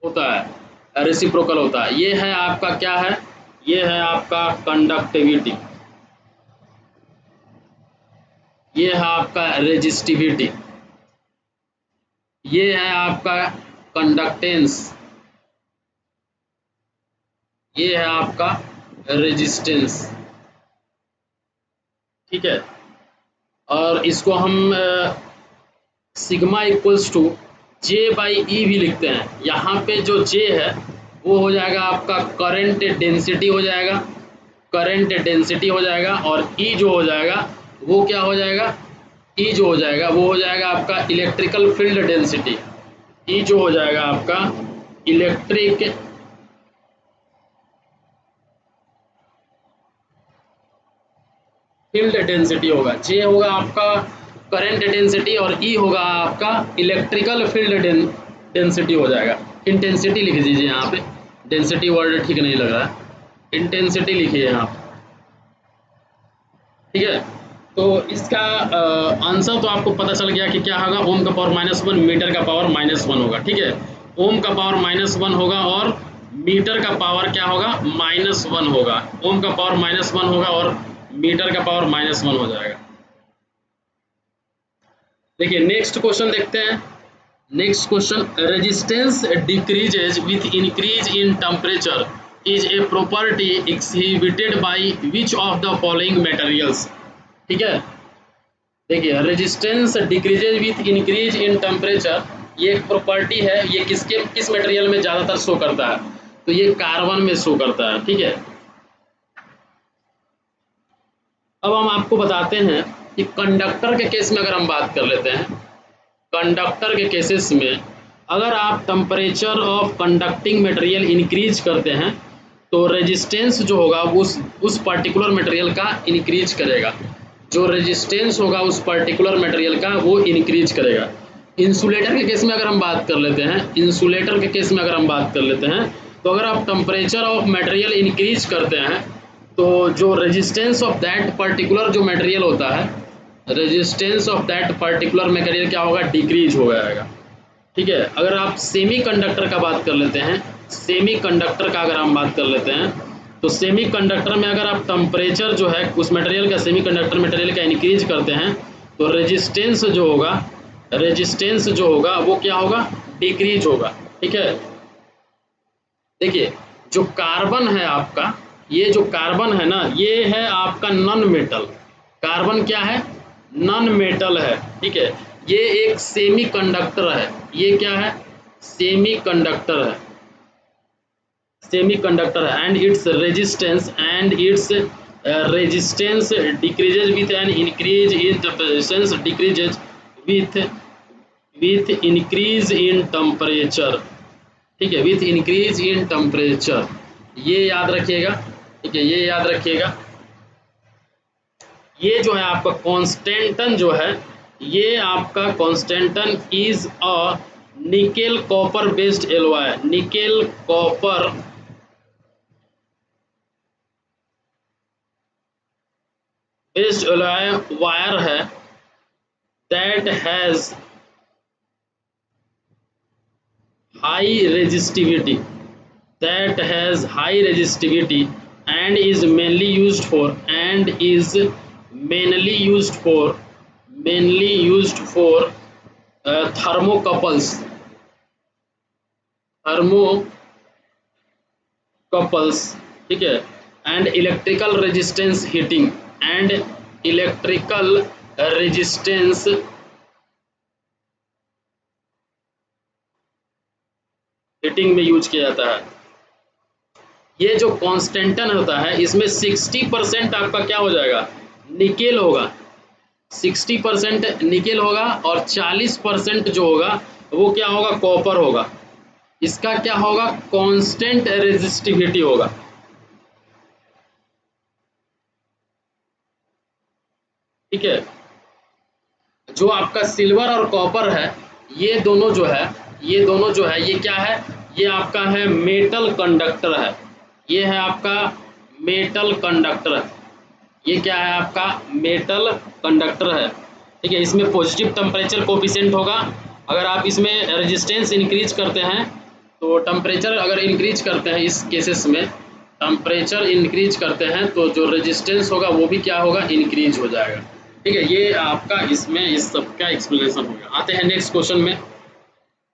होता है, रेसिप्रोकल होता है। ये है आपका क्या है, ये है आपका कंडक्टिविटी, ये है आपका रेजिस्टिविटी, ये है आपका कंडक्टेंस, ये है आपका रेजिस्टेंस, ठीक है। और इसको हम sigma equals to J by E भी लिखते हैं। यहाँ पे जो जे है वो हो जाएगा आपका करंट डेंसिटी हो जाएगा, करंट डेंसिटी हो जाएगा। और ई जो हो जाएगा वो क्या हो जाएगा, ई जो हो जाएगा वो हो जाएगा आपका इलेक्ट्रिकल फील्ड डेंसिटी। ई जो हो जाएगा आपका इलेक्ट्रिक फील्ड डेंसिटी होगा। जे होगा आपका करंट डेंसिटी और ई होगा आपका इलेक्ट्रिकल फील्ड डेंसिटी हो जाएगा। इंटेंसिटी लिख दीजिए यहाँ पे, डेंसिटी वर्ड ठीक नहीं लग रहा है, इंटेंसिटी लिखिए यहाँ पे, ठीक है। तो इसका आंसर तो आपको पता चल गया कि क्या होगा, ओम का पावर -1 मीटर का पावर -1 होगा, ठीक है। ओम का पावर -1 होगा और मीटर का पावर क्या होगा, -1 होगा। ओम का पावर -1 होगा और मीटर का पावर -1 हो जाएगा। देखिए नेक्स्ट क्वेश्चन देखते हैं। Next question, resistance decreases with increase in temperature is a property एक्सहिबिटेड by which of the following materials, ठीक है। देखिए resistance decreases with increase in temperature, ये एक प्रॉपर्टी है, ये किस मटेरियल में ज़्यादातर शो करता है, तो ये कार्बन में शो करता है, ठीक है। अब हम आपको बताते हैं कि कंडक्टर के केस में अगर हम बात कर लेते हैं, कंडक्टर के केसेस में अगर आप temperature of conducting material increase करते हैं तो रेजिस्टेंस जो होगा उस पर्टिकुलर मटेरियल का इंक्रीज करेगा, जो रेजिस्टेंस होगा उस पर्टिकुलर मटेरियल का वो इंक्रीज करेगा। इंसुलेटर के केस में अगर हम बात कर लेते हैं, इंसुलेटर के केस में अगर हम बात कर लेते हैं, तो अगर आप टेम्परेचर ऑफ मटेरियल इंक्रीज करते हैं तो जो रेजिस्टेंस ऑफ दैट पर्टिकुलर जो मटेरियल होता है, resistance of that particular material क्या होगा, डिक्रीज हो जाएगा, ठीक है। अगर आप सेमी कंडक्टर का बात कर लेते हैं, सेमी कंडक्टर का अगर हम बात कर लेते हैं, तो सेमी कंडक्टर में अगर आप टेम्परेचर जो है उस मटेरियल का, सेमी कंडक्टर मटेरियल का इंक्रीज करते हैं तो रेजिस्टेंस जो होगा, रेजिस्टेंस जो होगा वो क्या होगा, डिक्रीज होगा, ठीक है। देखिए जो कार्बन है आपका, ये जो कार्बन है ना, ये है आपका नॉन मेटल। कार्बन क्या है, नॉन मेटल है, ठीक है। ये एक सेमी कंडक्टर है, ये क्या है, सेमी कंडक्टर है, सेमी कंडक्टर है। And its resistance decreases with an increase in resistance decreases with increase in temperature, ठीक है, विथ इंक्रीज इन टेम्परेचर, ये याद रखिएगा, ठीक है, ये याद रखिएगा। ये जो है आपका कॉन्स्टेंटन जो है, ये आपका constantan is a nickel copper based alloy, nickel copper based alloy wire है, that has high resistivity, that has high resistivity and is mainly used for thermocouples, ठीक है, and electrical resistance heating and electrical resistance heating में यूज किया जाता है। ये जो कॉन्स्टेंटन होता है इसमें 60% आपका क्या हो जाएगा, निकेल होगा, 60% निकेल होगा और 40% जो होगा वो क्या होगा, कॉपर होगा। इसका क्या होगा, कांस्टेंट रेजिस्टिविटी होगा, ठीक है। जो आपका सिल्वर और कॉपर है, ये दोनों जो है, ये दोनों जो है, ये क्या है, ये आपका है मेटल कंडक्टर है, ये है आपका मेटल कंडक्टर है, ये क्या है आपका मेटल कंडक्टर है। ठीक है, इसमें पॉजिटिव टेम्परेचर कोफिशिएंट होगा। अगर आप इसमें रेजिस्टेंस इंक्रीज करते हैं तो टेम्परेचर अगर इंक्रीज करते हैं, इस केसेस में टेम्परेचर इंक्रीज करते हैं तो जो रेजिस्टेंस होगा वो भी क्या होगा, इंक्रीज हो जाएगा। ठीक है, ये आपका इसमें इस सब का एक्सप्लेनेशन हो गया। आते हैं नेक्स्ट क्वेश्चन में।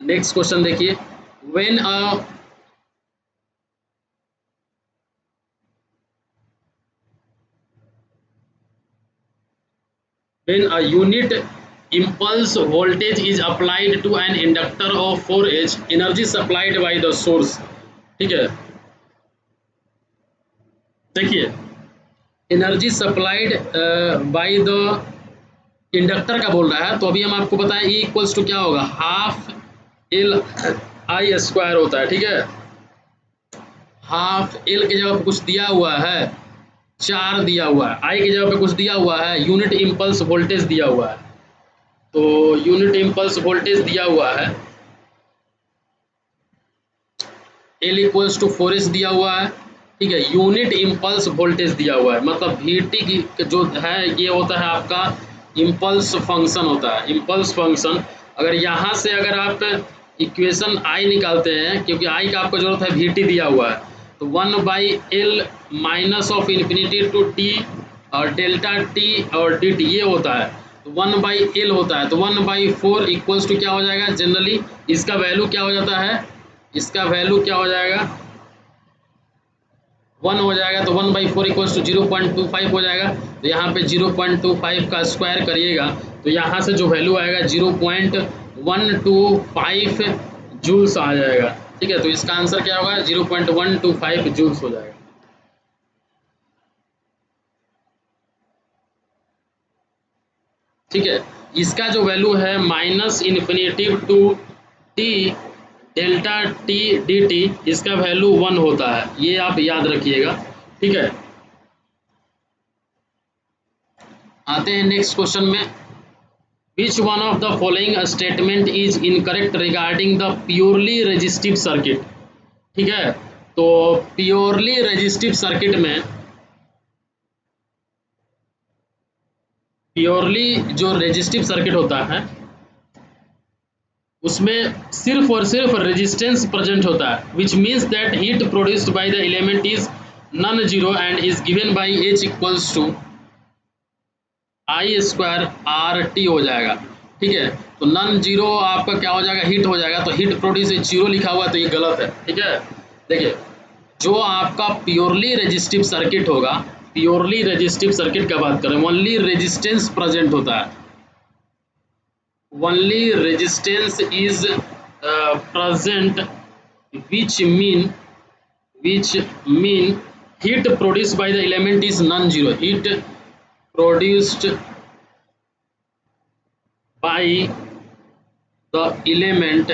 नेक्स्ट क्वेश्चन देखिए, when a unit impulse voltage is applied to an inductor of 4H, energy supplied by the source। ठीक है, देखिए energy supplied by the inductor का बोल रहा है, तो अभी हम आपको बताएं E इक्वल्स टू क्या होगा, हाफ एल आई स्क्वायर होता है। ठीक है, हाफ एल की जगह पे कुछ दिया हुआ है 4 दिया हुआ है, आई की जगह पे कुछ दिया हुआ है, यूनिट इम्पल्स वोल्टेज दिया हुआ है। तो यूनिट इम्पल्स वोल्टेज दिया हुआ है एल इक्वल्स टू 4H दिया हुआ है। ठीक है, यूनिट इम्पल्स वोल्टेज दिया हुआ है, मतलब Vt की जो है ये होता है आपका इम्पल्स फंक्शन होता है, इम्पल्स फंक्शन। अगर यहाँ से अगर आप इक्वेशन आई निकालते हैं, क्योंकि आई का आपको जरूरत है, Vt दिया हुआ है, तो 1/L minus of infinity to T और डेल्टा टी और डी टी ये होता है, तो 1/L होता है, तो 1/4 इक्वल्स टू क्या हो जाएगा, जनरली इसका वैल्यू क्या हो जाता है, इसका वैल्यू क्या हो जाएगा, 1 हो जाएगा, तो 1/4 इक्वल्स टू 0.25 हो जाएगा। तो यहाँ पे 0.25 का स्क्वायर करिएगा तो यहाँ से जो वैल्यू आएगा 0.125 जूल्स आ जाएगा। ठीक है, तो इसका आंसर क्या होगा, 0.125 जूल्स हो जाएगा। ठीक है, इसका जो वैल्यू है minus infinity to T delta T D T, इसका वैल्यू 1 होता है, ये आप याद रखिएगा। ठीक है, आते हैं नेक्स्ट क्वेश्चन में। Which one of the following statement is incorrect regarding the purely resistive circuit. ठीक है, तो प्योरली रेजिस्टिव सर्किट में, प्योरली जो रेजिस्टिव सर्किट होता है उसमें सिर्फ और सिर्फ रेजिस्टेंस प्रेजेंट होता है, which means that heat produced by the element is non zero and is given by H equals to I square R T हो जाएगा। ठीक है, तो नॉन जीरो आपका क्या हो जाएगा, हीट हो जाएगा, तो हीट प्रोड्यूस जीरो लिखा हुआ है तो ये गलत है। ठीक है, देखिए जो आपका प्योरली रेजिस्टिव सर्किट होगा, प्योरली रेजिस्टिव सर्किट का बात करें, ओनली रेजिस्टेंस प्रेजेंट होता है, only resistance is present, which mean heat produced by the element is non-zero, heat produced by the element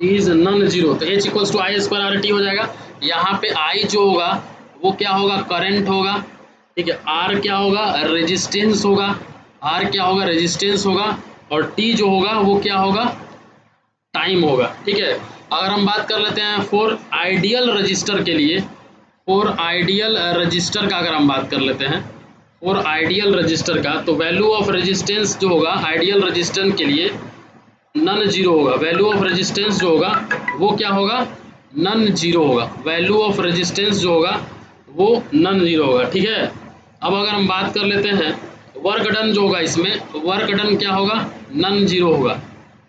is non zero, तो H equals to I square R T हो जाएगा। यहाँ पे I जो होगा वो क्या होगा, करंट होगा। ठीक है, R क्या होगा, रेजिस्टेंस होगा, R क्या होगा, रेजिस्टेंस होगा, और T जो होगा वो क्या होगा, टाइम होगा। ठीक है, अगर हम बात कर लेते हैं फॉर आइडियल रजिस्टर के लिए, फॉर आइडियल रजिस्टर का अगर हम बात कर लेते हैं, फॉर आइडियल रजिस्टर का, तो वैल्यू ऑफ रेजिस्टेंस जो होगा आइडियल रजिस्टर के लिए नन जीरो होगा, वैल्यू ऑफ रेजिस्टेंस जो होगा वो क्या होगा, नन जीरो होगा, वैल्यू ऑफ रेजिस्टेंस जो होगा वो नन जीरो होगा। ठीक है, अब अगर हम बात कर लेते हैं वर्क डन जो होगा, इसमें वर्क डन क्या होगा, नन जीरो होगा,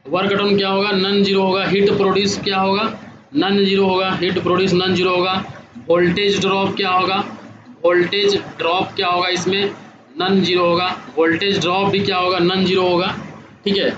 वर्क डन क्या होगा, नन जीरो होगा, हीट प्रोड्यूस क्या होगा, नन जीरो होगा, हीट प्रोड्यूस नन जीरो होगा, वोल्टेज ड्रॉप क्या होगा, वोल्टेज ड्रॉप क्या होगा, इसमें नन जीरो होगा, वोल्टेज ड्रॉप भी क्या होगा, नन जीरो होगा। ठीक है,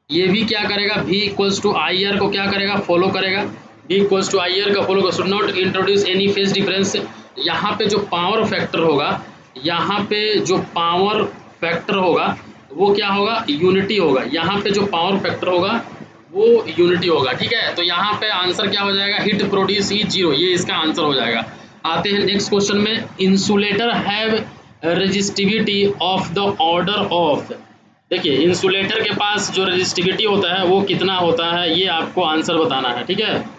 ये भी क्या करेगा, V equals to I R को क्या करेगा, फॉलो करेगा, V equals to I R का follow, should not introduce any phase difference. यहाँ पे जो पावर फैक्टर होगा, यहाँ पे जो पावर फैक्टर होगा वो क्या होगा, यूनिटी होगा, यहाँ पे जो पावर फैक्टर होगा वो यूनिटी होगा। ठीक है, तो यहाँ पे आंसर क्या हो जाएगा, हिट प्रोड्यूस ई जीरो, ये इसका आंसर हो जाएगा। आते हैं नेक्स्ट क्वेश्चन में, insulator have resistivity of the order of. देखिए इंसुलेटर के पास जो रेजिस्टिविटी होता है वो कितना होता है, ये आपको आंसर बताना है। ठीक है,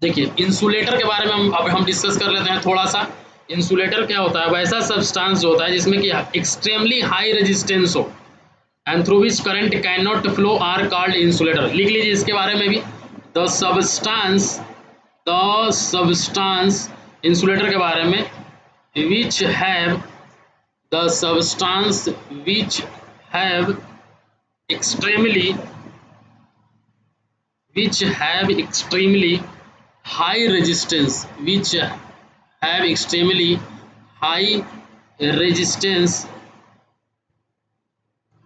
देखिए इंसुलेटर के बारे में हम डिस्कस कर लेते हैं थोड़ा सा। इंसुलेटर क्या होता है? वैसा सब्सटेंस जो होता है जिसमें कि एक्सट्रीमली हाई रेजिस्टेंस हो and through which current can not flow are called insulator. लिख लीजिए इसके बारे में भी। द सब्सटेंस इंसुलेटर के बारे में which have the substance which have extremely high resistance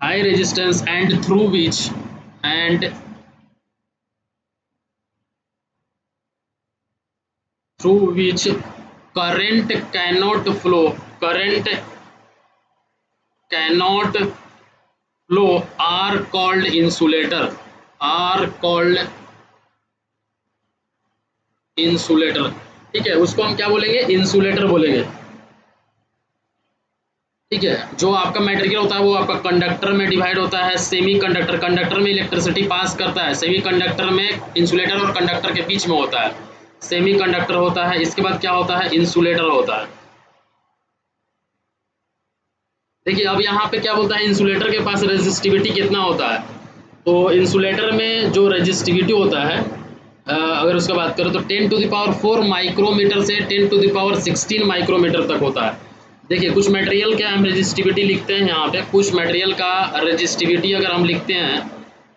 high resistance and through which current cannot flow are called insulator। ठीक है, उसको हम क्या बोलेंगे? इंसुलेटर बोलेंगे। ठीक है, जो आपका मटेरियल होता है वो आपका कंडक्टर में डिवाइड होता है। सेमी कंडक्टर, कंडक्टर में इलेक्ट्रिसिटी पास करता है। सेमी कंडक्टर में इंसुलेटर और कंडक्टर के बीच में होता है सेमी कंडक्टर होता है। इसके बाद क्या होता है? इंसुलेटर होता है। देखिए अब यहाँ पे क्या बोलता है? इंसुलेटर के पास रेजिस्टिविटी कितना होता है? तो इंसुलेटर में जो रेजिस्टिविटी होता है अगर उसका बात करें तो 10⁴ माइक्रोमीटर से 10⁻16 माइक्रोमीटर तक होता है। देखिए कुछ मटेरियल का हम रेजिस्टिविटी लिखते हैं यहाँ पे। कुछ मटेरियल का रेजिस्टिविटी अगर हम लिखते हैं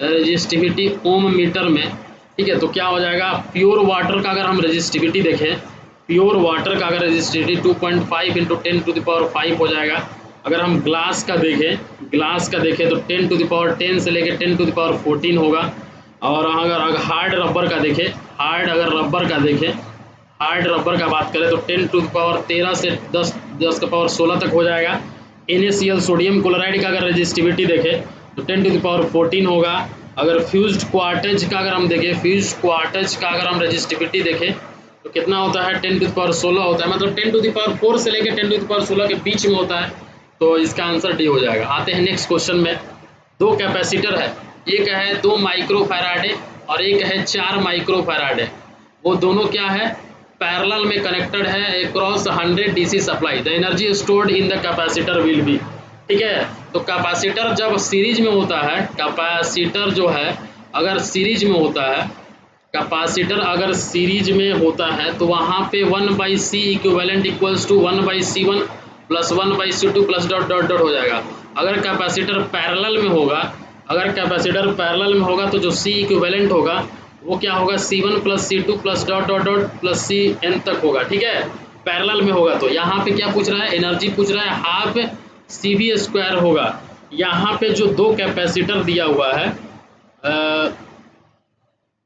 रेजिस्टिविटी ओम मीटर में, ठीक है, तो क्या हो जाएगा? प्योर वाटर का अगर हम रेजिस्टिविटी देखें, प्योर वाटर का अगर रेजिस्टिविटी 2.5 × 10⁵ हो जाएगा। अगर हम ग्लास का देखें तो 10⁻10 से लेकर 10⁻14 होगा। और अगर हार्ड रबर का देखें, हार्ड रबर का बात करें तो 10⁻13 से 10⁻16 तक हो जाएगा। NaCl सोडियम क्लोराइड का अगर रेजिस्टिविटी देखें तो 10⁻14 होगा। अगर फ्यूज्ड क्वार्टज का अगर हम देखें, रेजिस्टिविटी देखें तो कितना होता है? 10⁻16 होता है। मतलब 10⁻4 से लेकर 10⁻16 के बीच में होता है। तो इसका आंसर डी हो जाएगा। आते हैं नेक्स्ट क्वेश्चन में। दो कैपेसिटर है, एक है 2 माइक्रोफैराड और एक है 4 माइक्रोफैराड। वो दोनों क्या है? पैरेलल में कनेक्टेड है across 100 DC supply. The energy stored in the capacitor will be. ठीक है, तो कैपेसिटर जब सीरीज में होता है, कैपेसिटर जो है अगर सीरीज में होता है, कैपेसिटर अगर सीरीज में होता है तो वहाँ पे 1/C equivalent equals to 1/C1 plus 1/C2 plus dot dot dot हो जाएगा। अगर कैपेसिटर पैरेलल में होगा तो जो C इक्विवेलेंट होगा वो क्या होगा? C1 plus C2 plus dot dot dot plus Cn तक होगा। ठीक है, पैरेलल में होगा। तो यहाँ पे क्या पूछ रहा है? एनर्जी पूछ रहा है, हाफ CV² होगा। यहाँ पे जो दो कैपेसिटर दिया हुआ है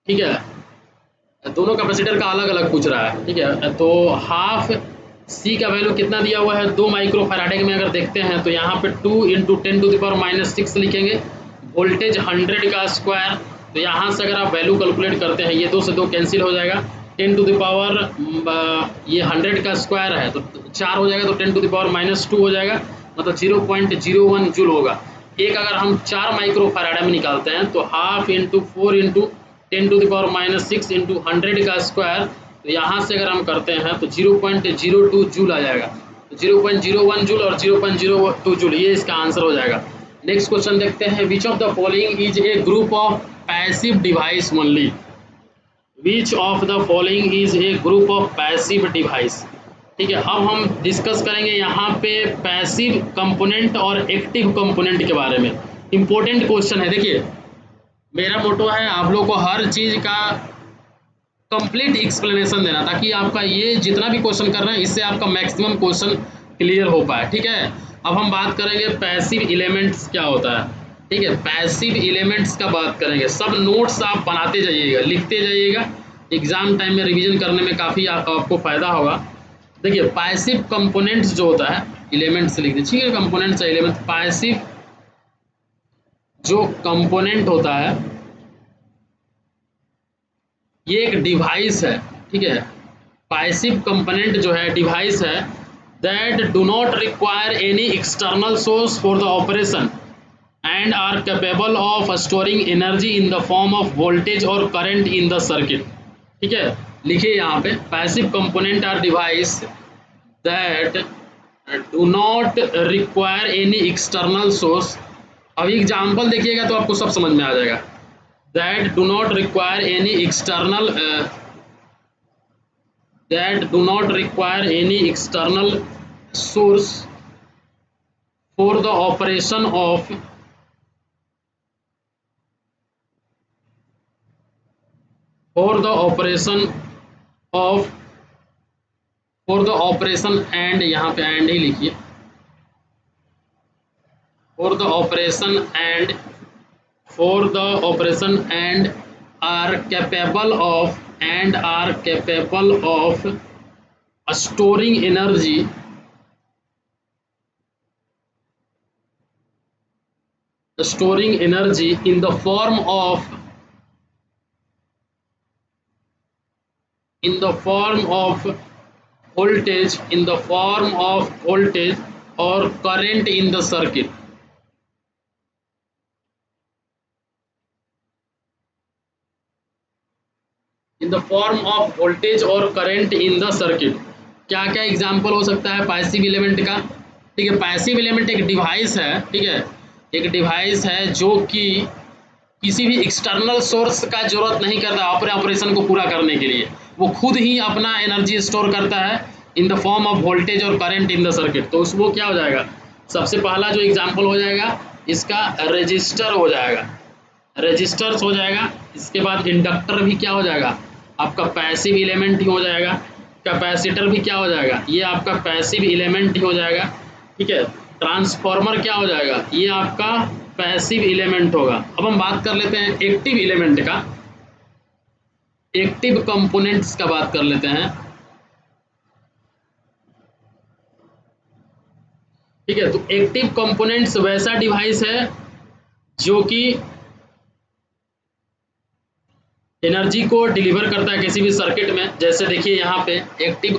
ठीक है, दोनों कैपेसिटर का अलग अलग पूछ रहा है। ठीक है, तो हाफ C का वैल्यू कितना दिया हुआ है? 2 माइक्रोफैराड में अगर देखते हैं तो यहाँ पे 2 × 10⁻6 लिखेंगे। वोल्टेज 100 का स्क्वायर, तो यहाँ से अगर आप वैल्यू कैलकुलेट करते हैं, ये 2 से 2 कैंसिल हो जाएगा। 10 ये 100 का स्क्वायर है तो 4 हो जाएगा, तो 10⁻2 हो जाएगा। मतलब 0.01 जूल होगा। एक अगर हम 4 माइक्रोफैराड में निकालते हैं तो हाफ × 4 × 10⁻6 × 100 का स्क्वायर, तो यहाँ से अगर हम करते हैं तो 0.02 जूल आ जाएगा। तो 0.01 जूल और 0.02 जूल, ये इसका आंसर हो जाएगा। नेक्स्ट क्वेश्चन देखते हैं। विच of the following is a group of passive device only? Which of the following is a group of passive device? ठीक है, अब हम डिस्कस करेंगे यहाँ पे पैसिव कंपोनेंट और एक्टिव कंपोनेंट के बारे में। इंपॉर्टेंट क्वेश्चन है। देखिए मेरा मोटो है आप लोग को हर चीज़ का कंप्लीट एक्सप्लेनेशन देना, ताकि आपका ये जितना भी क्वेश्चन कर रहे हैं इससे आपका मैक्सिमम क्वेश्चन क्लियर हो पाए। ठीक है, अब हम बात करेंगे पैसिव एलिमेंट्स क्या होता है। ठीक है, पैसिव एलिमेंट्स का बात करेंगे। सब नोट्स आप बनाते जाइएगा, लिखते जाइएगा, एग्जाम टाइम में रिवीजन करने में काफ़ी आपको फ़ायदा होगा। देखिए पैसिव कंपोनेंट्स जो होता है, एलिमेंट्स लिख दीजिए। ठीक है, कंपोनेंट्स एलिमेंट। पैसिव जो कंपोनेंट होता है ये एक डिवाइस है। ठीक है, पैसिव कंपोनेंट जो है डिवाइस है that do not require any external source for the operation and are capable of storing energy in the form of voltage और करंट इन द सर्किट। ठीक है, लिखिए यहाँ पे, passive component are device that do not require any external source. अभी एग्जाम्पल देखिएगा तो आपको सब समझ में आ जाएगा। That do not require any external source for the operation of of for the operation and, यहाँ पे एंड ही लिखिए, for the operation and are capable of storing energy in the form of voltage or current in the circuit। In the form of voltage और करंट इन द सर्किट। क्या क्या एग्जाम्पल हो सकता है पैसिव एलिमेंट का? ठीक है, पैसिव एलिमेंट एक डिवाइस है, ठीक है, एक डिवाइस है जो कि किसी भी एक्सटर्नल सोर्स का जरूरत नहीं करता अपने ऑपरेशन को पूरा करने के लिए, वो खुद ही अपना एनर्जी स्टोर करता है इन द फॉर्म ऑफ वोल्टेज और करंट इन द सर्किट। तो उसको क्या हो जाएगा? सबसे पहला जो एग्जाम्पल हो जाएगा इसका रजिस्टर हो जाएगा, रजिस्टर्स हो जाएगा। इसके बाद इंडक्टर भी क्या हो जाएगा? आपका पैसिव एलिमेंट ही हो जाएगा। कैपेसिटर भी क्या हो जाएगा? ये आपका पैसिव एलिमेंट ही हो जाएगा, ठीक है। ट्रांसफार्मर क्या हो जाएगा? ये आपका पैसिव एलिमेंट होगा। अब हम बात कर लेते हैं एक्टिव एलिमेंट का, एक्टिव कंपोनेंट्स का बात कर लेते हैं, ठीक है। तो एक्टिव कंपोनेंट्स वैसा डिवाइस है जो कि एनर्जी को डिलीवर करता है किसी भी सर्किट में। जैसे देखिए यहाँ पे active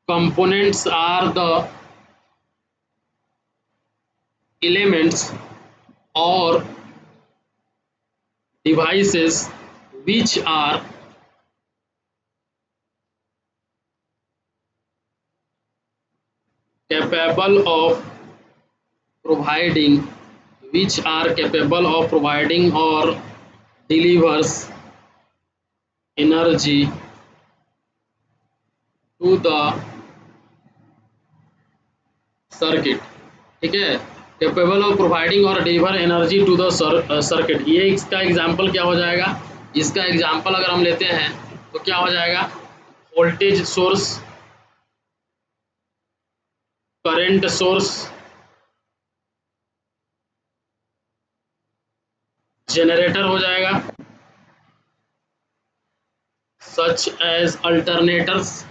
components are the elements और devices which are capable of providing or delivers energy to the circuit, ठीक है। कैपेबल ऑफ प्रोवाइडिंग और deliver energy to the circuit, ये इसका एग्जाम्पल क्या हो जाएगा? इसका एग्जाम्पल अगर हम लेते हैं तो क्या हो जाएगा? Voltage source, current source, generator हो जाएगा, such as alternators,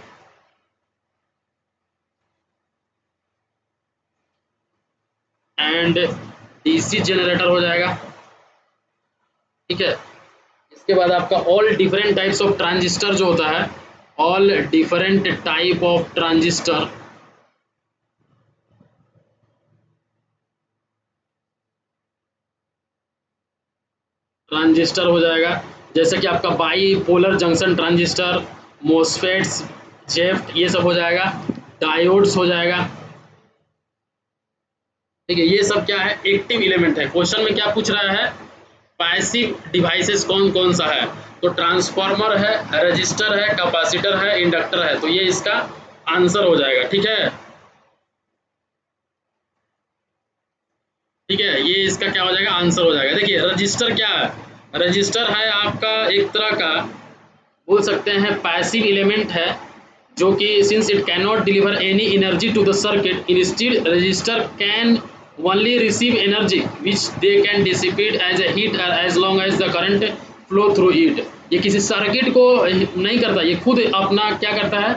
and DC generator हो जाएगा, ठीक है। इसके बाद आपका all different types of transistor जो होता है, all different type of transistor हो जाएगा। जैसे कि आपका bipolar junction transistor, MOSFETs, JFET, ये सब हो जाएगा। डायोड्स हो जाएगा, ठीक है। ये सब क्या है? एक्टिव एलिमेंट है। क्वेश्चन में क्या पूछ रहा है? पैसिव डिवाइसेस कौन कौन सा है? तो ट्रांसफार्मर है, रजिस्टर है, कैपेसिटर है, इंडक्टर है। तो ये इसका आंसर हो जाएगा, ठीक है, ठीक है। ये इसका क्या हो जाएगा? आंसर हो जाएगा। देखिए रजिस्टर क्या है? रजिस्टर है आपका एक तरह का बोल सकते हैं पैसिव एलिमेंट है, जो कि since it can not deliver any energy to the circuit, instead resistor can only receive energy which they can dissipate as a heat as long as the current flow through it. ये किसी सर्किट को नहीं करता, ये खुद अपना क्या करता है?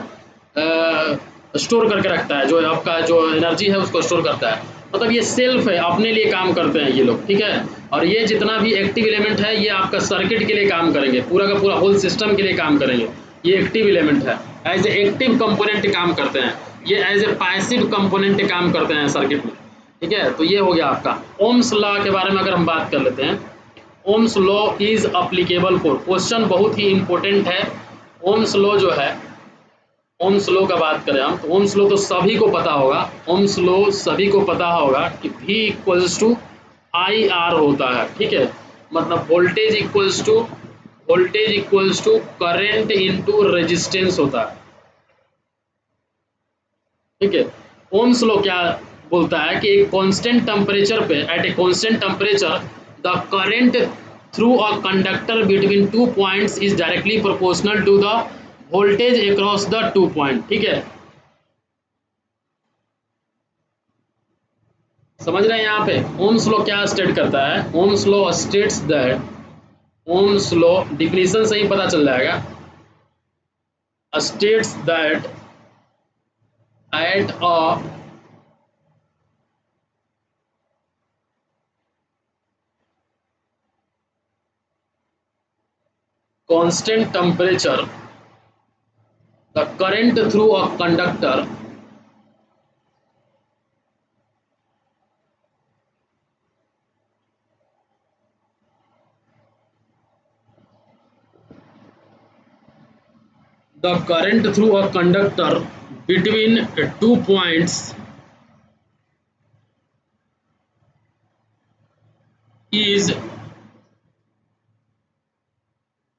स्टोर करके रखता है, जो आपका जो एनर्जी है उसको स्टोर करता है। मतलब ये सेल्फ है, अपने लिए काम करते हैं ये लोग, ठीक है। और ये जितना भी एक्टिव एलिमेंट है ये आपका सर्किट के लिए काम करेंगे, पूरा का पूरा होल सिस्टम के लिए काम करेंगे। ये एक्टिव एलिमेंट है, एज ए एक्टिव कंपोनेंट काम करते हैं। ये एज ए पैसिव कंपोनेंट काम करते हैं सर्किट में, ठीक है। तो ये हो गया आपका। ओम्स लॉ के बारे में अगर हम बात कर लेते हैं, ohms law is applicable for. Question बहुत ही इंपॉर्टेंट है। ओम्स लॉ जो है, ओम्स लॉ का बात करें हम तो ओम्स लॉ तो सभी को पता होगा। ओम्स लॉ सभी को पता होगा कि V equals to I R होता है, ठीक है। मतलब voltage equals to current into resistance होता है, ठीक है। ओम्स लॉ क्या बोलता है कि एक कांस्टेंट टेम्परेचर पे, at a constant temperature the current through a conductor between 2 points is directly proportional to the voltage across the 2 point, ठीक है। समझ रहे हैं यहाँ पे ओम्स लॉ क्या स्टेट करता है? Ohm's law states that, Ohm's law definition से ही पता चल जाएगा, states that at a constant temperature the current through a conductor between 2 points is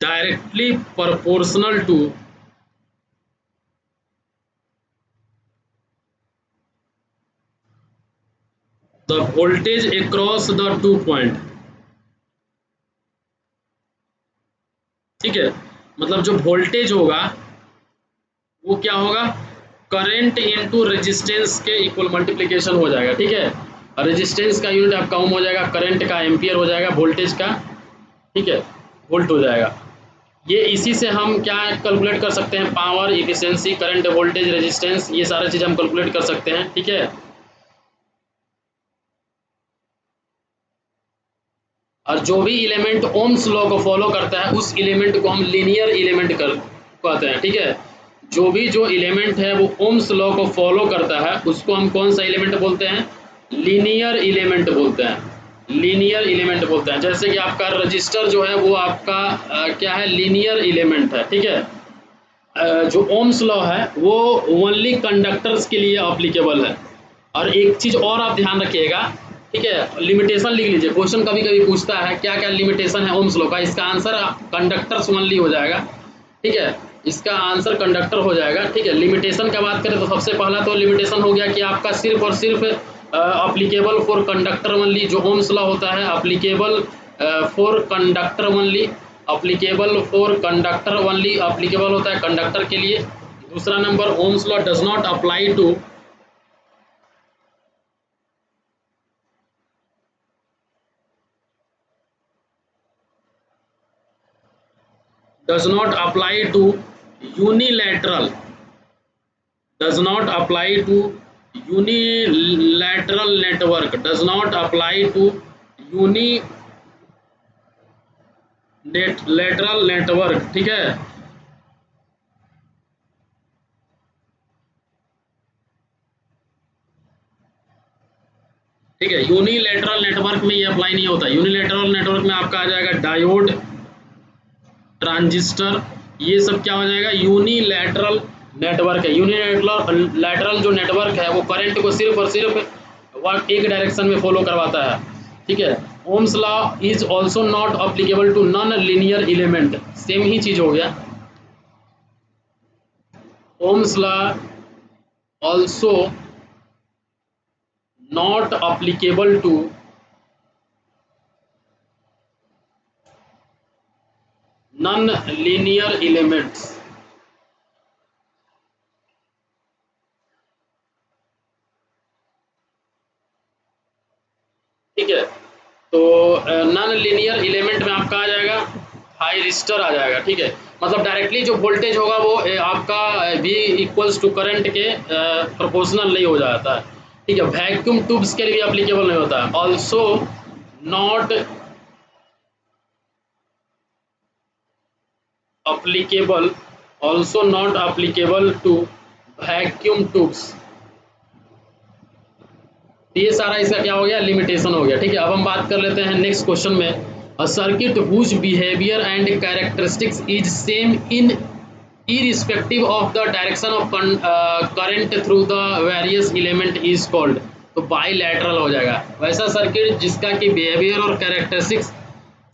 directly proportional to the voltage across the 2 point, ठीक है। मतलब जो वोल्टेज होगा वो क्या होगा, करंट इनटू रेजिस्टेंस के इक्वल मल्टीप्लिकेशन हो जाएगा, ठीक है। रेजिस्टेंस का यूनिट आपका ओम हो जाएगा, करंट का एम्पियर हो जाएगा, वोल्टेज का, ठीक है, वोल्ट हो जाएगा। ये इसी से हम क्या कैलकुलेट कर सकते हैं, power, efficiency, current, voltage, resistance, ये सारा चीज़ हम कैलकुलेट कर सकते हैं, ठीक है। और जो भी एलिमेंट ओम्स लॉ को फॉलो करता है उस एलिमेंट को हम लीनियर एलिमेंट कहते हैं, ठीक है। जो एलिमेंट है वो ओम्स लॉ को फॉलो करता है उसको हम कौन सा एलिमेंट बोलते हैं, लीनियर एलिमेंट बोलते हैं, लीनियर एलिमेंट बोलते हैं। जैसे कि आपका रजिस्टर जो है वो आपका क्या है, लीनियर एलिमेंट है, ठीक है। जो ओम्स लॉ है वो ओनली कंडक्टर्स के लिए अप्लीकेबल है। और एक चीज़ और आप ध्यान रखिएगा, ठीक है, लिमिटेशन लिख लीजिए। क्वेश्चन कभी कभी पूछता है क्या क्या लिमिटेशन है ओम्स लॉ का, इसका आंसर कंडक्टर्स ओनली हो जाएगा, ठीक है। इसका आंसर कंडक्टर हो जाएगा, ठीक है। लिमिटेशन का बात करें तो सबसे पहला तो लिमिटेशन हो गया कि आपका सिर्फ और सिर्फ अप्लीकेबल फॉर कंडक्टर ओनली, जो ओम्स लॉ होता है applicable for conductor only, applicable for conductor only, applicable होता है कंडक्टर के लिए। दूसरा number, Ohm's law does not apply to, does not apply to unilateral, does not apply to unilateral network, does not apply to unilateral network, ठीक है। ठीक है, यूनिलेटरल नेटवर्क में ये अप्लाई नहीं होता। यूनिलेटरल नेटवर्क में आपका आ जाएगा डायोड, ट्रांजिस्टर, ये सब क्या हो जाएगा, यूनिलैटरल नेटवर्क है। यूनिलैटरल जो नेटवर्क है वो करंट को सिर्फ और सिर्फ एक डायरेक्शन में फॉलो करवाता है, ठीक है। Ohm's law is also not applicable to non linear element, same ही चीज हो गया। Ohm's law also not applicable to non linear elements, ठीक है। तो नॉन लीनियर एलिमेंट में आपका आ जाएगा थायरिस्टर आ जाएगा, ठीक है। मतलब डायरेक्टली जो वोल्टेज होगा वो आपका V इक्वल्स टू करंट के प्रोपोर्शनल नहीं हो जाता है, ठीक है। वैक्यूम ट्यूब्स के लिए भी अप्लीकेबल नहीं होता है। Also not applicable, also not applicable to vacuum tubes. ये सारा इसका क्या हो गया, लिमिटेशन हो गया, ठीक है। अब हम बात कर लेते हैं नेक्स्ट क्वेश्चन में A circuit whose behavior and characteristics is same in irrespective of the direction of current through the various element is called, तो बाईलैटरल हो जाएगा। वैसा सर्किट जिसका कि बिहेवियर और कैरेक्टरिस्टिक्स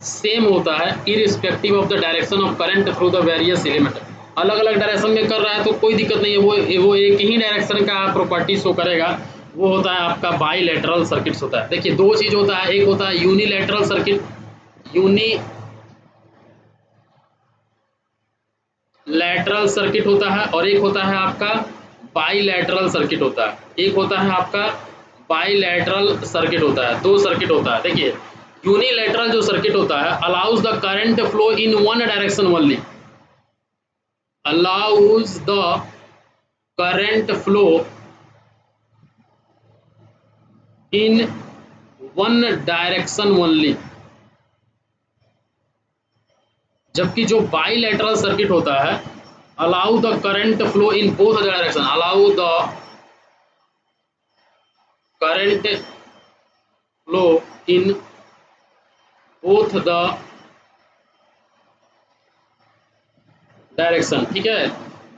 सेम होता है irrespective of the direction of current through the various element, अलग अलग डायरेक्शन में कर रहा है तो कोई दिक्कत नहीं है, वो एक ही डायरेक्शन का प्रॉपर्टी शो करेगा, वो होता है आपका बाईलैटरल सर्किट्स होता है। देखिए दो चीज़ होता है, एक होता है यूनिलैटरल सर्किट, यूनिलैटरल सर्किट होता है, और एक होता है आपका बाईलैटरल सर्किट होता है। एक होता है आपका बाईलैटरल सर्किट होता है, दो सर्किट होता है। देखिए यूनिलैटरल जो सर्किट होता है allows the current flow in one direction only, allows the current flow in one direction only, जबकि जो बाईलैटरल सर्किट होता है allow the current flow in both the direction, allow the current flow in both the direction, ठीक है।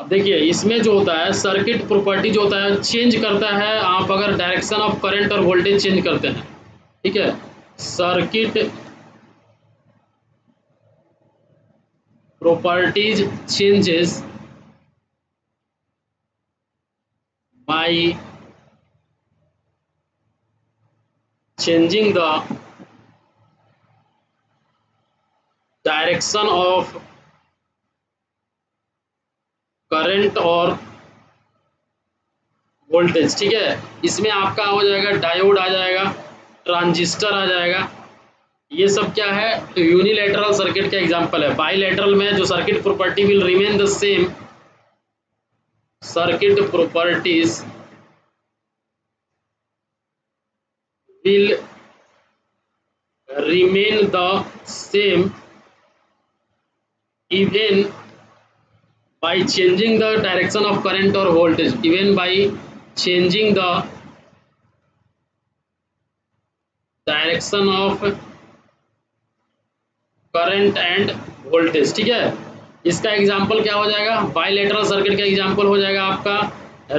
अब देखिए इसमें जो होता है सर्किट प्रॉपर्टी जो होता है चेंज करता है आप अगर डायरेक्शन ऑफ करंट और वोल्टेज चेंज करते हैं, ठीक है। Circuit properties changes by changing the direction of current और वोल्टेज, ठीक है। इसमें आपका हो जाएगा डायोड आ जाएगा, ट्रांजिस्टर आ जाएगा, ये सब क्या है यूनिलैटरल सर्किट का एग्जांपल है। बाईलैटरल में जो circuit property will remain the same, circuit properties will remain the same even by changing the direction of current or voltage, even by changing the direction of current and voltage, ठीक है। इसका एग्जांपल क्या हो जाएगा, बाईलैटरल सर्किट का एग्जांपल हो जाएगा आपका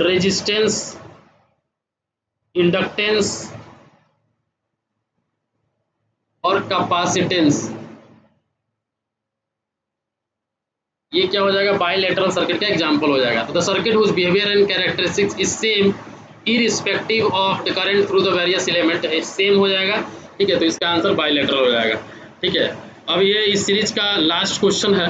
रेजिस्टेंस, इंडक्टेंस और कैपेसिटेंस, ये क्या हो जाएगा बाईलैटरल सर्किट का एग्जांपल हो जाएगा। तो the circuit whose behaviour and characteristics is same irrespective of the current through the various element, same हो जाएगा, ठीक है। तो इसका आंसर बाईलैटरल हो जाएगा, ठीक है। अब ये इस सीरीज का लास्ट क्वेश्चन है।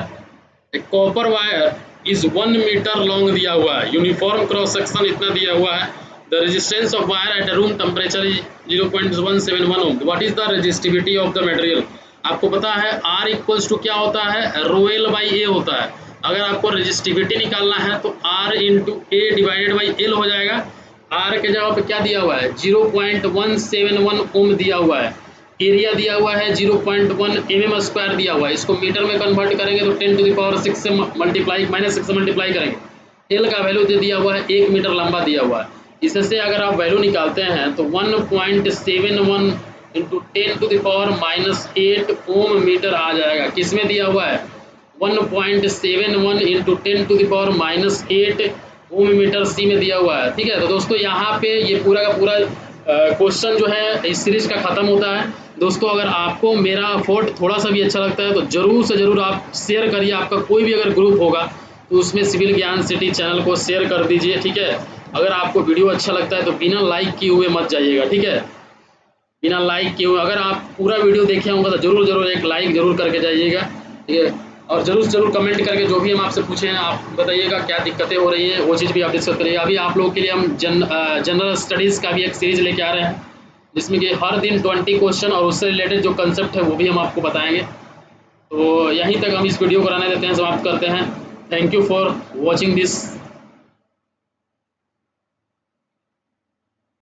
एक copper wire is 1 metre long दिया हुआ है, यूनिफॉर्म क्रॉस सेक्शन इतना दिया हुआ है, the resistance of wire at room temperature is 0.171 ohm, what is the resistivity of the material. आपको पता है R इक्वल्स टू क्या होता है रो एल बाई ए होता है। अगर आपको रेजिस्टिविटी निकालना है तो R into A divided by L हो जाएगा। R के जगह पे क्या दिया हुआ है 0.171 ओम दिया हुआ है, एरिया दिया हुआ है 0.1 mm स्क्वायर दिया हुआ है, इसको मीटर में कन्वर्ट करेंगे तो 10 टू द पावर 6 से मल्टीप्लाई -6 से मल्टीप्लाई करेंगे। एल का वैल्यू दिया हुआ है 1 मीटर लंबा दिया हुआ है, इससे अगर आप वैल्यू निकालते हैं तो 1.71 into 10 to the power -8 ohm meter आ जाएगा। किसमें दिया हुआ है 1.71 into 10 to the power -8 ohm meter C में दिया हुआ है, ठीक है। तो दोस्तों यहाँ पे ये पूरा का पूरा क्वेश्चन जो है इस सीरीज का ख़त्म होता है। दोस्तों अगर आपको मेरा फोर्ट थोड़ा सा भी अच्छा लगता है तो ज़रूर से ज़रूर आप शेयर करिए, आपका कोई भी अगर ग्रुप होगा तो उसमें सिविल ज्ञान सिटी चैनल को शेयर कर दीजिए, ठीक है। अगर आपको वीडियो अच्छा लगता है तो बिना लाइक किए हुए मत जाइएगा, ठीक है, बिना लाइक किए हुए। अगर आप पूरा वीडियो देखे होंगे तो जरूर एक लाइक जरूर करके जाइएगा, ठीक है। और जरूर कमेंट करके जो भी हम आपसे पूछे हैं आप बताइएगा क्या दिक्कतें हो रही है, वो चीज़ भी आप डिस्कस करिए। अभी आप लोगों के लिए हम जनरल स्टडीज़ का भी एक सीरीज़ लेके आ रहे हैं जिसमें कि हर दिन 20 क्वेश्चन और उससे रिलेटेड जो कंसेप्ट है वो भी हम आपको बताएंगे। तो यहीं तक हम इस वीडियो को रहने देते हैं, समाप्त करते हैं। Thank you for watching this